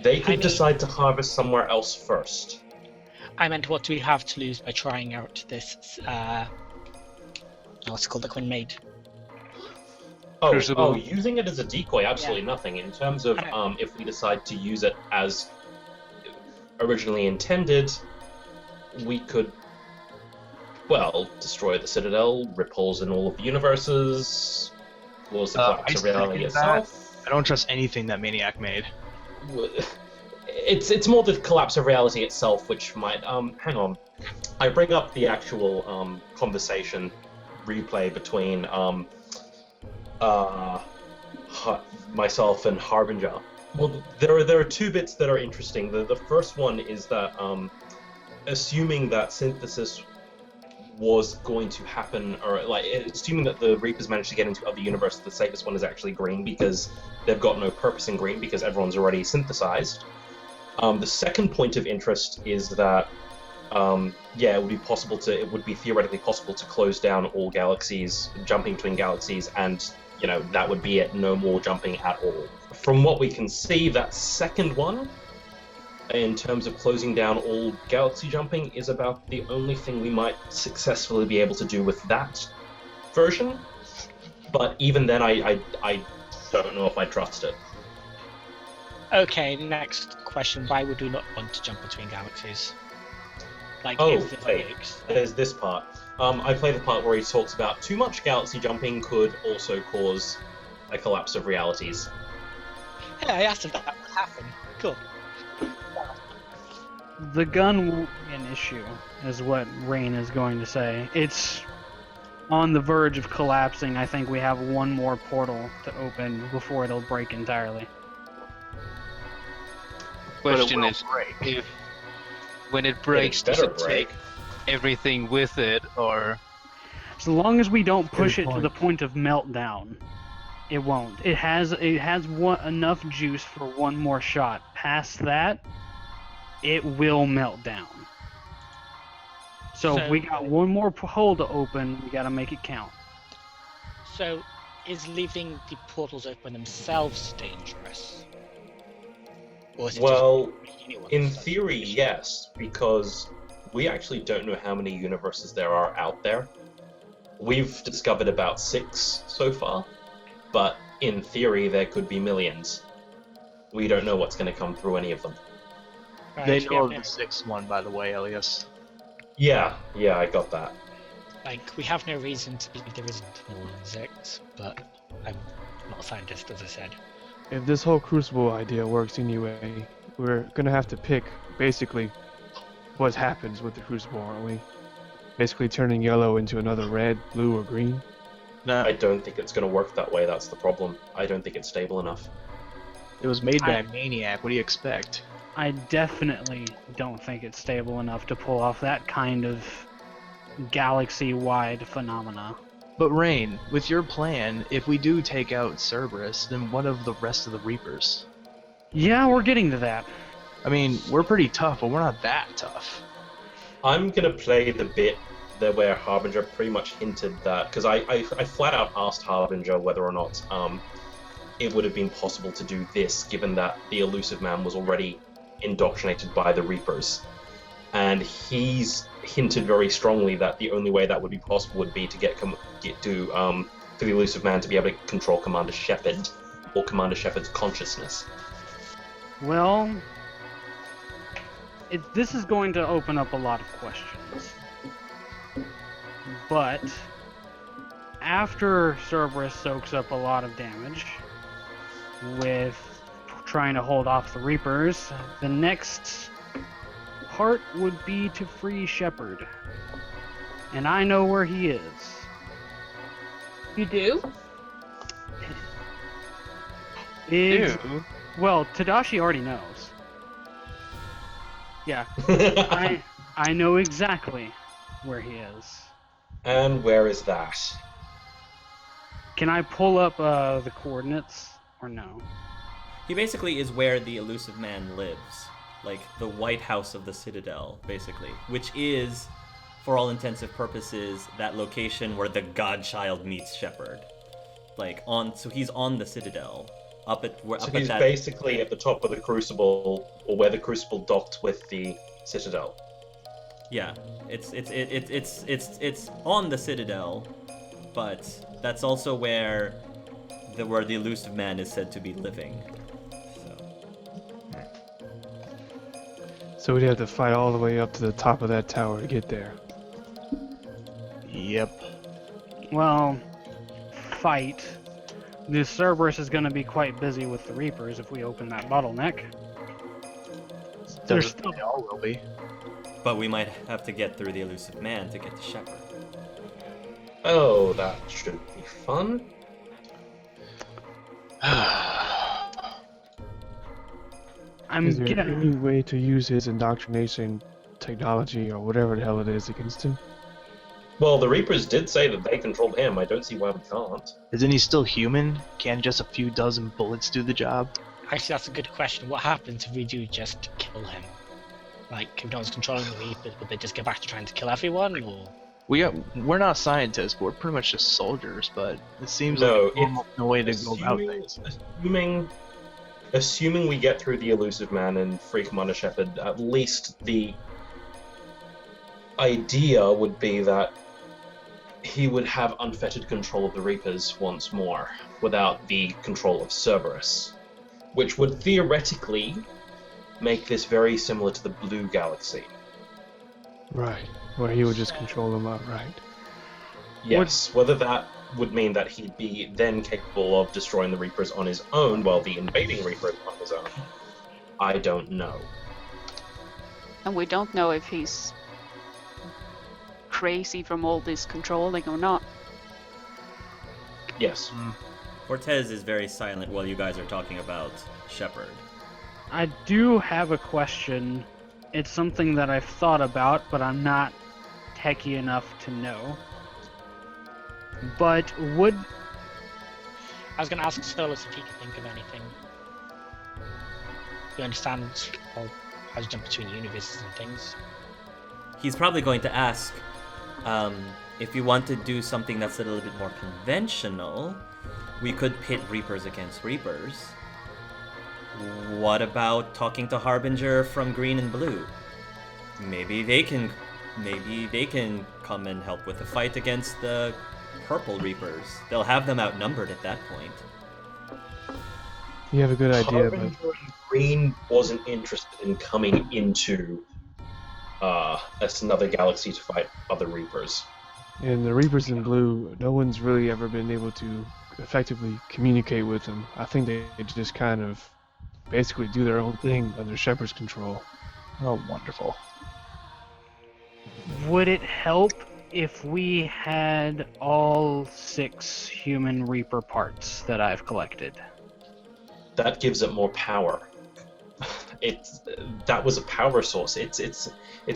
They could decide to harvest somewhere else first. I meant, what do we have to lose by trying out this, what's it called, the Queen Maid? Oh, using it as a decoy, absolutely Yeah. nothing. In terms of if we decide to use it as originally intended, we could, well, destroy the Citadel, rip holes in all of the universes, cause the collapse of reality itself. I don't trust anything that Maniac made. It's more the collapse of reality itself, which might, hang on. I bring up the actual conversation replay between myself and Harbinger. Well, there are two bits that are interesting. The first one is that assuming that synthesis was going to happen, or like assuming that the Reapers managed to get into other universes, the safest one is actually green, because they've got no purpose in green because everyone's already synthesized. The second point of interest is that it would be theoretically possible to close down all galaxies, jumping between galaxies, and that would be it, no more jumping at all. From what we can see, that second one, in terms of closing down all galaxy jumping, is about the only thing we might successfully be able to do with that version. But even then, I don't know if I trust it. Okay, next question. Why would we not want to jump between galaxies? Like, Oh, if it wait. works. There's this part. I play the part where he talks about too much galaxy jumping could also cause a collapse of realities. Yeah, I asked if that would happen. Cool. The gun will be an issue, is what Rain is going to say. It's on the verge of collapsing. I think we have one more portal to open before it'll break entirely. Question is, if when it breaks, does it take everything with it, or... As long as we don't push it to the point of meltdown, it won't. It has enough juice for one more shot. Past that, it will melt down. So if we got one more hole to open, we gotta make it count. So, is leaving the portals open themselves dangerous? Or is it Well, just anyone? in theory, yes, because we actually don't know how many universes there are out there. We've discovered about 6 so far, but in theory there could be millions. We don't know what's going to come through any of them. They know of the 6th one, by the way, Elias. Yeah, I got that. Like, we have no reason to believe there isn't more than 6, but I'm not a scientist, as I said. if this whole Crucible idea works anyway, we're gonna have to pick basically what happens with the Crucible, aren't we? Basically turning yellow into another red, blue, or green. No, I don't think it's going to work that way. That's the problem. I don't think it's stable enough. it was made by a maniac. What do you expect? I definitely don't think it's stable enough to pull off that kind of galaxy-wide phenomena. But Rain, with your plan, if we do take out Cerberus, then what of the rest of the Reapers? Yeah, we're getting to that. I mean, we're pretty tough, but we're not that tough. I'm going to play the bit there where Harbinger pretty much hinted that, because I flat out asked Harbinger whether or not it would have been possible to do this, given that the Elusive Man was already indoctrinated by the Reapers. And he's hinted very strongly that the only way that would be possible would be to for the Elusive Man to be able to control Commander Shepard, or Commander Shepard's consciousness. Well, this is going to open up a lot of questions. But after Cerberus soaks up a lot of damage with trying to hold off the Reapers, the next part would be to free Shepard. And I know where he is. You do? Well, Tadashi already knows. Yeah. I know exactly where he is. And where is that? Can I pull up the coordinates, or no? He basically is where the Elusive Man lives. Like, the White House of the Citadel, basically. Which is, for all intensive purposes, that location where the Godchild meets Shepard. So he's on the Citadel. He's basically at the top of the Crucible, or where the Crucible docked with the Citadel. Yeah, it's on the Citadel, but that's also where the Elusive Man is said to be living. So we'd have to fight all the way up to the top of that tower to get there. Yep. Well, fight. The Cerberus is going to be quite busy with the Reapers if we open that bottleneck. There's still all will be. But we might have to get through the Elusive Man to get to Shepard. Oh, that should be fun. Is there any way to use his indoctrination technology or whatever the hell it is against him? Well, the Reapers did say that they controlled him. I don't see why we can't. Isn't he still human? Can just a few dozen bullets do the job? Actually, that's a good question. What happens if we do just kill him? Like, if no one's controlling the Reapers, would they just get back to trying to kill everyone, or...? We're not scientists, we're pretty much just soldiers, but it seems No, like no way to go about things. Assuming we get through the Elusive Man and free Commander Shepard, at least the idea would be that he would have unfettered control of the Reapers once more, without the control of Cerberus, which would theoretically make this very similar to the Blue Galaxy. Right, where he would just control them outright. Yes, whether that would mean that he'd be then capable of destroying the Reapers on his own while the invading Reapers on his own, I don't know. And we don't know if he's crazy from all this controlling or not. Yes. Cortez is very silent while you guys are talking about Shepard. I do have a question. It's something that I've thought about, but I'm not techie enough to know. But would... I was going to ask Solus if he could think of anything. You understand how to jump between universes and things? He's probably going to ask, if you want to do something that's a little bit more conventional, we could pit Reapers against Reapers. What about talking to Harbinger from Green and Blue? Maybe they can come and help with the fight against the Purple Reapers. They'll have them outnumbered at that point. You have a good idea, Harbinger and Green wasn't interested in coming into another galaxy to fight other Reapers. And the Reapers in Blue, no one's really ever been able to effectively communicate with them. I think they just kind of basically do their own thing under Shepard's control. Oh, wonderful. Would it help if we had all 6 human Reaper parts that I've collected? That gives it more power. That was a power source. It's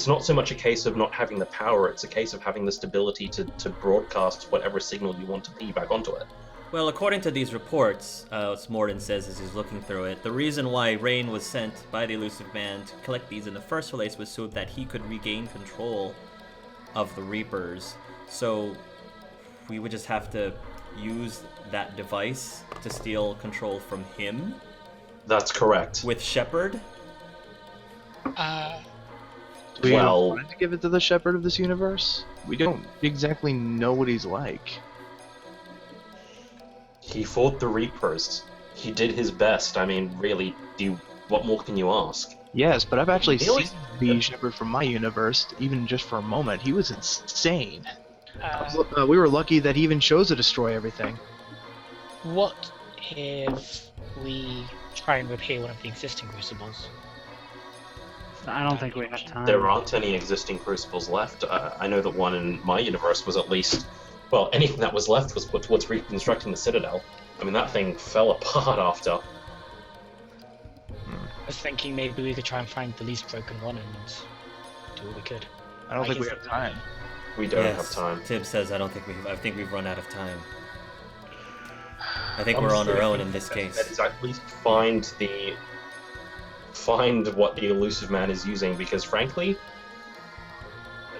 not so much a case of not having the power, it's a case of having the stability to broadcast whatever signal you want to be back onto it. Well, according to these reports, as Morden says as he's looking through it, the reason why Rain was sent by the Elusive Man to collect these in the first place was so that he could regain control of the Reapers. So we would just have to use that device to steal control from him. That's correct. With Shepard. Do we Well- want to give it to the Shepherd of this universe? We don't exactly know what he's like. He fought the Reapers. He did his best. I mean, really, what more can you ask? Yes, but I've actually Really? seen the Shepherd from my universe, even just for a moment. He was insane. We were lucky that he even chose to destroy everything. What if we try and repair one of the existing crucibles? I don't think we have time. There aren't any existing crucibles left. I know that one in my universe was at least... Well, anything that was left was put towards reconstructing the Citadel. I mean, that thing fell apart after. I was thinking maybe we could try and find the least broken one and do what we could. I don't think we have time. We don't have time. Tib says, I think we've run out of time. I think we're on our own in this case. That is at least find what the Elusive Man is using, because frankly,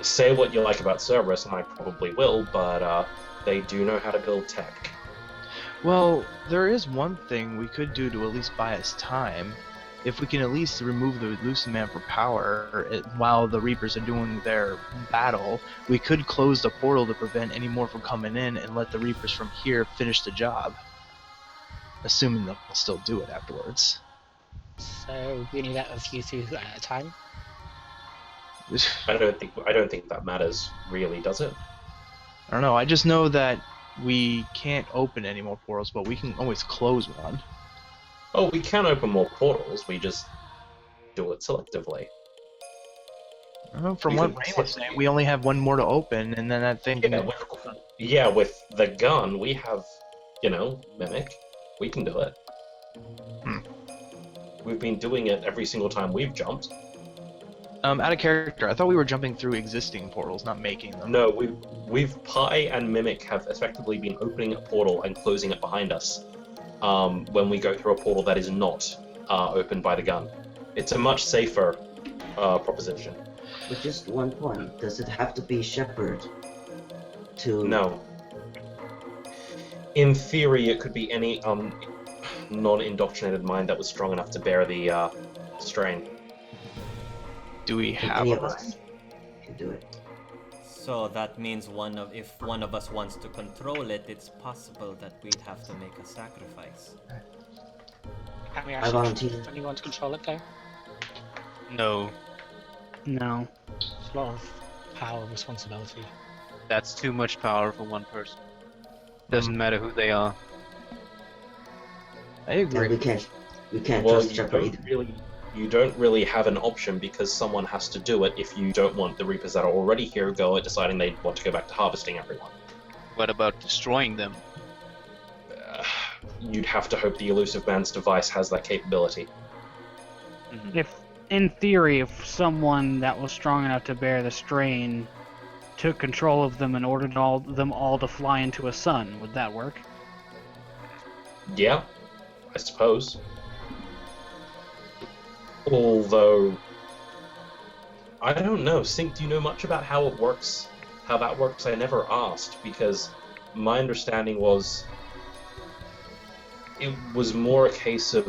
say what you like about Cerberus, and I probably will, but they do know how to build tech. Well, there is one thing we could do to at least buy us time. If we can at least remove the Elusive Man for power while the Reapers are doing their battle, we could close the portal to prevent any more from coming in and let the Reapers from here finish the job. Assuming they'll still do it afterwards. So we only let a few through at a time. I don't think that matters really, does it? I don't know, I just know that we can't open any more portals, but we can always close one. Oh, we can open more portals, we just do it selectively. From You what can Rain was saying, we only have one more to open, and then that thing can... Yeah, with the gun, we have, Mimic. We can do it. We've been doing it every single time we've jumped. Out of character, I thought we were jumping through existing portals, not making them. No, we've Pi and Mimic have effectively been opening a portal and closing it behind us when we go through a portal that is not opened by the gun. It's a much safer proposition. But just one point, does it have to be Shepard to... No. In theory, it could be any non-indoctrinated mind that was strong enough to bear the strain. Do we have Any a... of us can do it. So that means if one of us wants to control it, it's possible that we'd have to make a sacrifice. Can we I actually volunteer. trust anyone to control it though? No, No. It's a lot of power and responsibility. that's too much power for one person. Doesn't matter who they are. I And agree. we can't Well, trust Shepard either. you don't really have an option because someone has to do it if you don't want the Reapers that are already here deciding they want to go back to harvesting everyone. What about destroying them? You'd have to hope the Elusive Man's device has that capability. If, in theory, if someone that was strong enough to bear the strain took control of them and ordered them all to fly into a sun, would that work? Yeah, I suppose. Although, I don't know. Sync, do you know much about how it works? How that works? I never asked, because my understanding was it was more a case of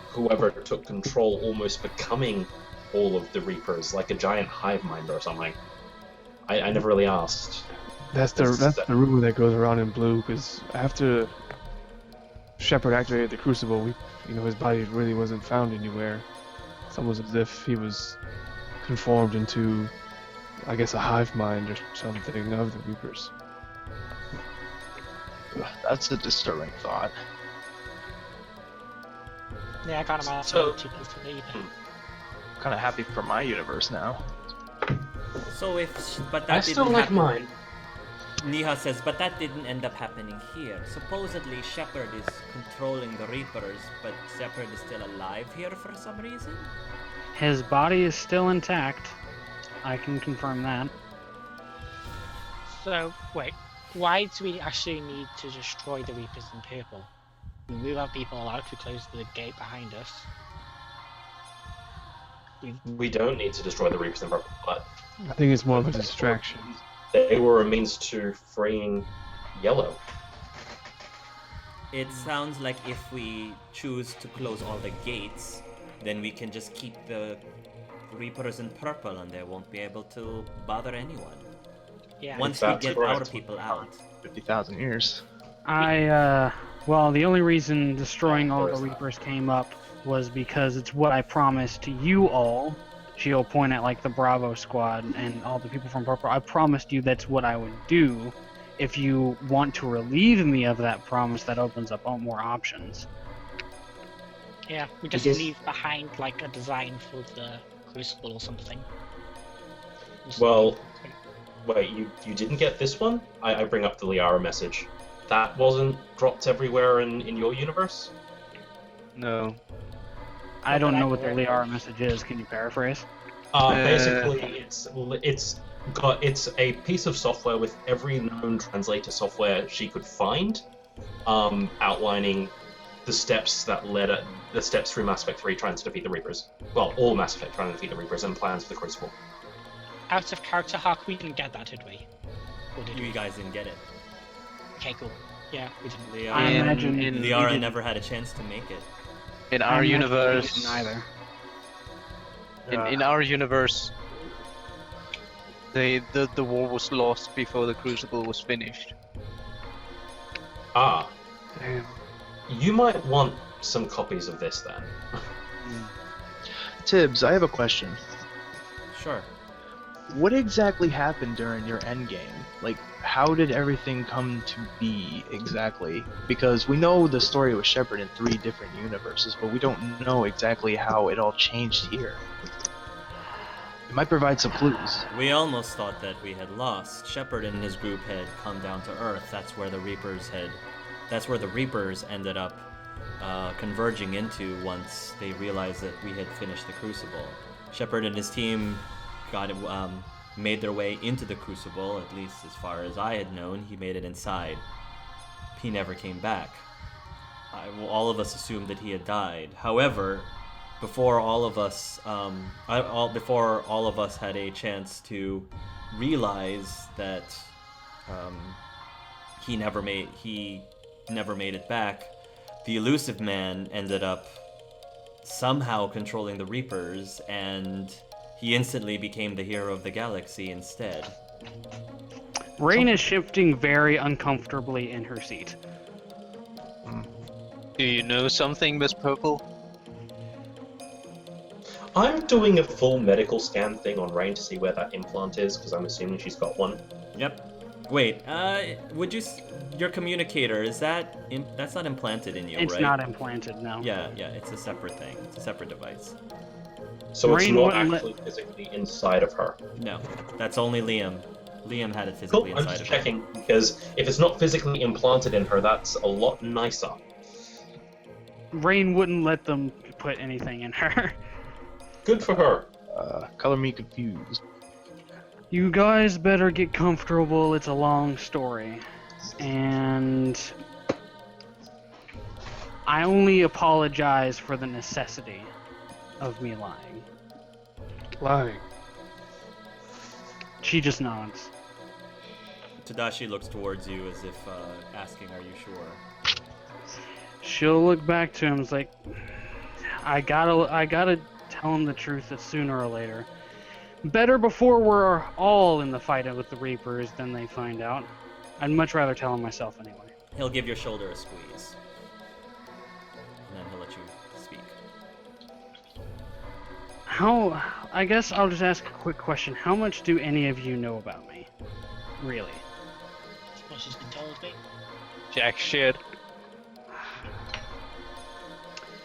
whoever took control almost becoming all of the Reapers, like a giant hive mind or something. I never really asked. That's the rumor that goes around in blue, because after Shepard activated the Crucible, his body really wasn't found anywhere. It's almost as if he was conformed into, I guess, a hive mind or something of the Reapers. That's a disturbing thought. Yeah, I can't imagine So- too close to it either. Kind of happy for my universe now. So but that I didn't still like happen. mine. Niha says, but that didn't end up happening here. Supposedly Shepard is controlling the Reapers, but Shepard is still alive here for some reason? His body is still intact. I can confirm that. So, wait, why do we actually need to destroy the Reapers in purple? We move our people out, we close the gate behind us. We don't need to destroy the Reapers in purple, but I think it's more of a distraction. they were a means to freeing Yellow. It sounds like if we choose to close all the gates, then we can just keep the Reapers in purple and they won't be able to bother anyone. Yeah. Once we That's get correct. our people out. 50,000 years. Well, the only reason destroying all the There's that. Reapers came up was because it's what I promised to you all. She'll point at like the Bravo squad and all the people from Purple. I promised you that's what I would do. If you want to relieve me of that promise, that opens up more options. Yeah, we just Because- leave behind like a design for the Crucible or something. Just- Well, wait, you didn't get this one? I bring up the Liara message. That wasn't dropped everywhere in your universe? No. I don't know what the Right. Liara message is. Can you paraphrase? Basically, it's a piece of software with every known translator software she could find, outlining the steps that the steps through Mass Effect 3 trying to defeat the Reapers. Well, all Mass Effect trying to defeat the Reapers and plans for the Crucible. Out of character hack, we didn't get that, did we? Or did You we? guys didn't get it. Okay, cool. Yeah, we didn't. Liara, I imagine Liara never had a chance to make it. In I our imagine we universe, didn't either. in our universe, the war was lost before the Crucible was finished. Ah, Damn. you might want some copies of this then. Tibbs, I have a question. Sure. What exactly happened during your endgame? Like, how did everything come to be exactly? Because we know the story with Shepard in 3 different universes, but we don't know exactly how it all changed here. It might provide some clues. We almost thought that we had lost. Shepard and his group had come down to Earth. That's where the Reapers ended up converging into once they realized that we had finished the Crucible. Shepard and his team made their way into the Crucible, at least as far as I had known. He made it inside. He never came back. All of us assumed that he had died. However, before all of us had a chance to realize that he never made it back, the Elusive Man ended up somehow controlling the Reapers, and he instantly became the hero of the galaxy instead. Rain is shifting very uncomfortably in her seat. Do you know something, Miss Purple? I'm doing a full medical scan thing on Rain to see where that implant is, because I'm assuming she's got one. Yep. Wait, your communicator, that's not implanted in you, It's right? not implanted, no. Yeah, it's a separate thing. It's a separate device. So it's Rain not wouldn't actually physically inside of her. No, that's only Liam. Liam had it physically Cool, I'm inside just of him. checking, because if it's not physically implanted in her, that's a lot nicer. Rain wouldn't let them put anything in her. Good for her. Color me confused. You guys better get comfortable, it's a long story. And I only apologize for the necessity of me lying. Lying. She just nods. Tadashi looks towards you as if asking, "Are you sure?" She'll look back to him and is like, I gotta tell him the truth sooner or later. Better before we're all in the fight with the Reapers than they find out. I'd much rather tell him myself anyway. He'll give your shoulder a squeeze, and then he'll let you speak. I guess I'll just ask a quick question. How much do any of you know about me? Really? What she's been told me. Jack shit.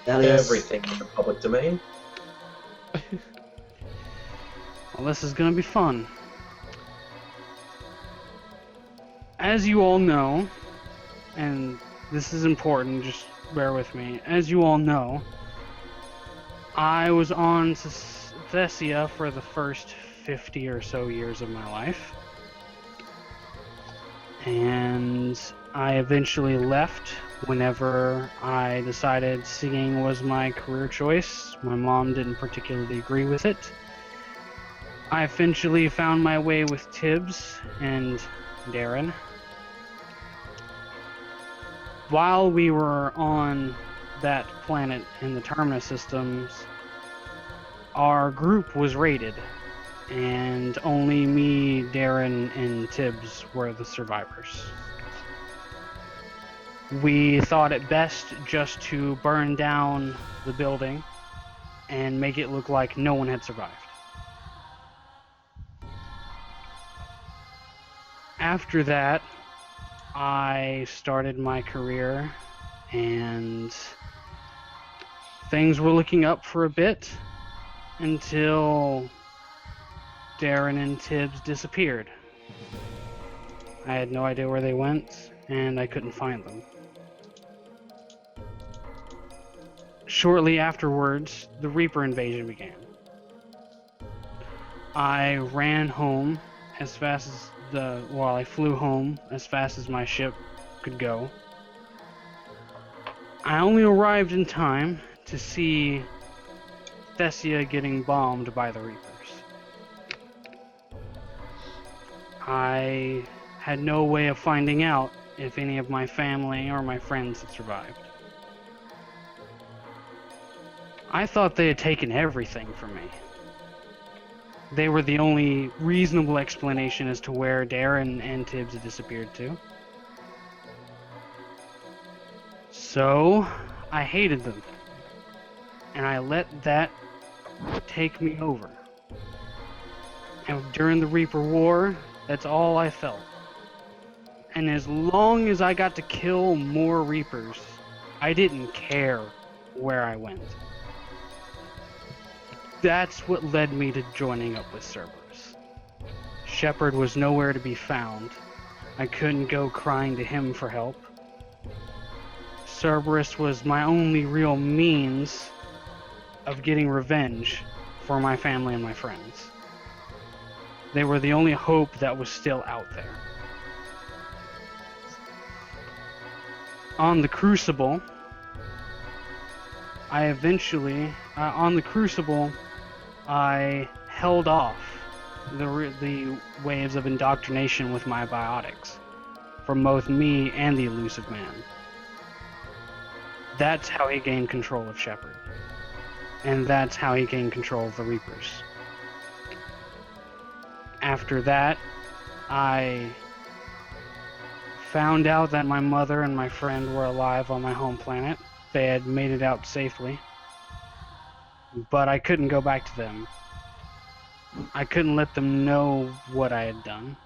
Elias, Everything in the public domain. Well, this is gonna be fun. As you all know, and this is important, just bear with me. As you all know, I was on Thessia for the first 50 or so years of my life. And I eventually left whenever I decided singing was my career choice. My mom didn't particularly agree with it. I eventually found my way with Tibbs and Darren. While we were on that planet in the Terminus systems, our group was raided, and only me, Darren, and Tibbs were the survivors. We thought it best just to burn down the building and make it look like no one had survived. After that, I started my career, and things were looking up for a bit until Darren and Tibbs disappeared. I had no idea where they went, and I couldn't find them. Shortly afterwards, the Reaper invasion began. I ran home as fast as I flew home as fast as my ship could go. I only arrived in time to see Thessia getting bombed by the Reapers. I had no way of finding out if any of my family or my friends had survived. I thought they had taken everything from me. They were the only reasonable explanation as to where Darren and Tibbs had disappeared to. So, I hated them. And I let that take me over. And during the Reaper War, that's all I felt. And as long as I got to kill more Reapers, I didn't care where I went. That's what led me to joining up with Cerberus. Shepard was nowhere to be found. I couldn't go crying to him for help. Cerberus was my only real means of getting revenge for my family and my friends. They were the only hope that was still out there. On the Crucible, I held off the waves of indoctrination with my biotics from both me and the Elusive Man. That's how he gained control of Shepard. And that's how he gained control of the Reapers. After that, I found out that my mother and my friend were alive on my home planet. They had made it out safely. But I couldn't go back to them. I couldn't let them know what I had done.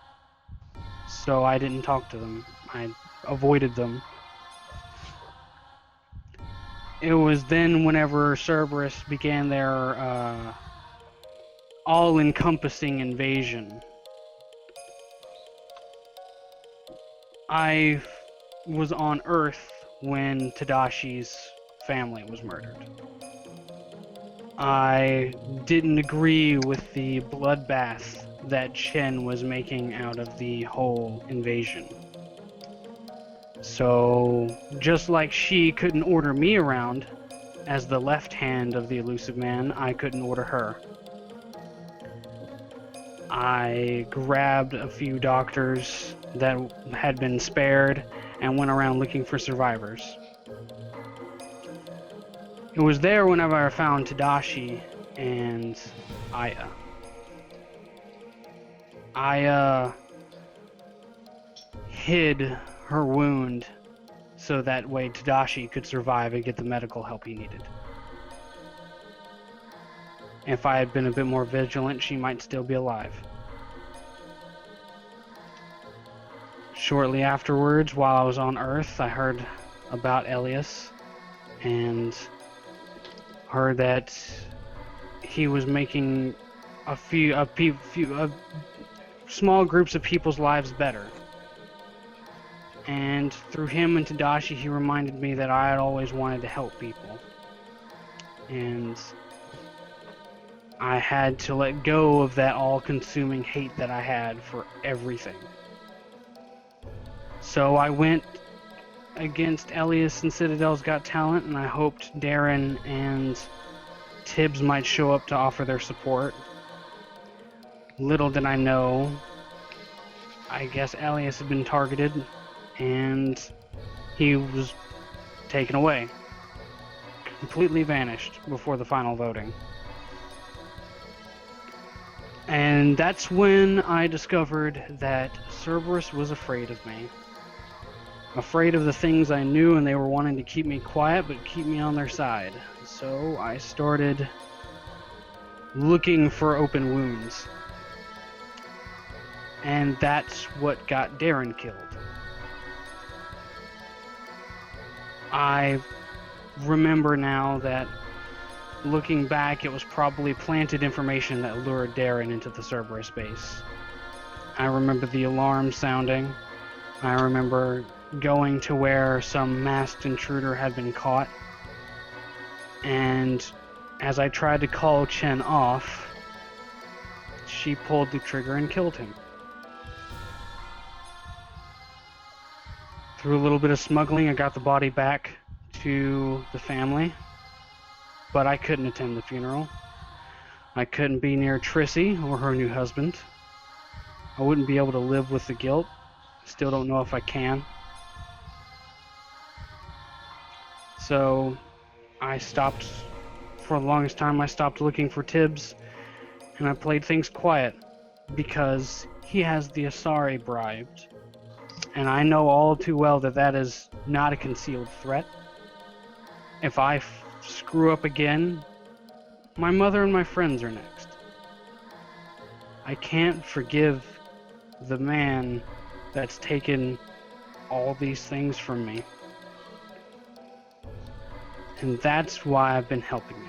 So I didn't talk to them. I avoided them. It was then whenever Cerberus began their all-encompassing invasion. I was on Earth when Tadashi's family was murdered. I didn't agree with the bloodbath that Chen was making out of the whole invasion. So, just like she couldn't order me around as the left hand of the Elusive Man, I couldn't order her. I grabbed a few doctors that had been spared and went around looking for survivors. It was there whenever I found Tadashi and Aya. Aya hid her wound so that way Tadashi could survive and get the medical help he needed. If I had been a bit more vigilant, she might still be alive. Shortly afterwards, while I was on Earth, I heard about Elias and heard that he was making a small groups of people's lives better. And through him and Tadashi, he reminded me that I had always wanted to help people. And I had to let go of that all-consuming hate that I had for everything. So I went against Elias and Citadel's Got Talent, and I hoped Darren and Tibbs might show up to offer their support. Little did I know, I guess Elias had been targeted, and he was taken away. Completely vanished before the final voting. And that's when I discovered that Cerberus was afraid of me. Afraid of the things I knew, and they were wanting to keep me quiet but keep me on their side. So I started looking for open wounds. And that's what got Darren killed. I remember now that, looking back, it was probably planted information that lured Darren into the Cerberus base. I remember the alarm sounding. I remember going to where some masked intruder had been caught. And as I tried to call Chen off, she pulled the trigger and killed him. Through a little bit of smuggling, I got the body back to the family, but I couldn't attend the funeral. I couldn't be near Trissy or her new husband. I wouldn't be able to live with the guilt. Still don't know if I can. So I stopped, for the longest time I stopped looking for Tibbs, and I played things quiet, because he has the Asari bribed. And I know all too well that that is not a concealed threat. If I screw up again, my mother and my friends are next. I can't forgive the man that's taken all these things from me. And that's why I've been helping him.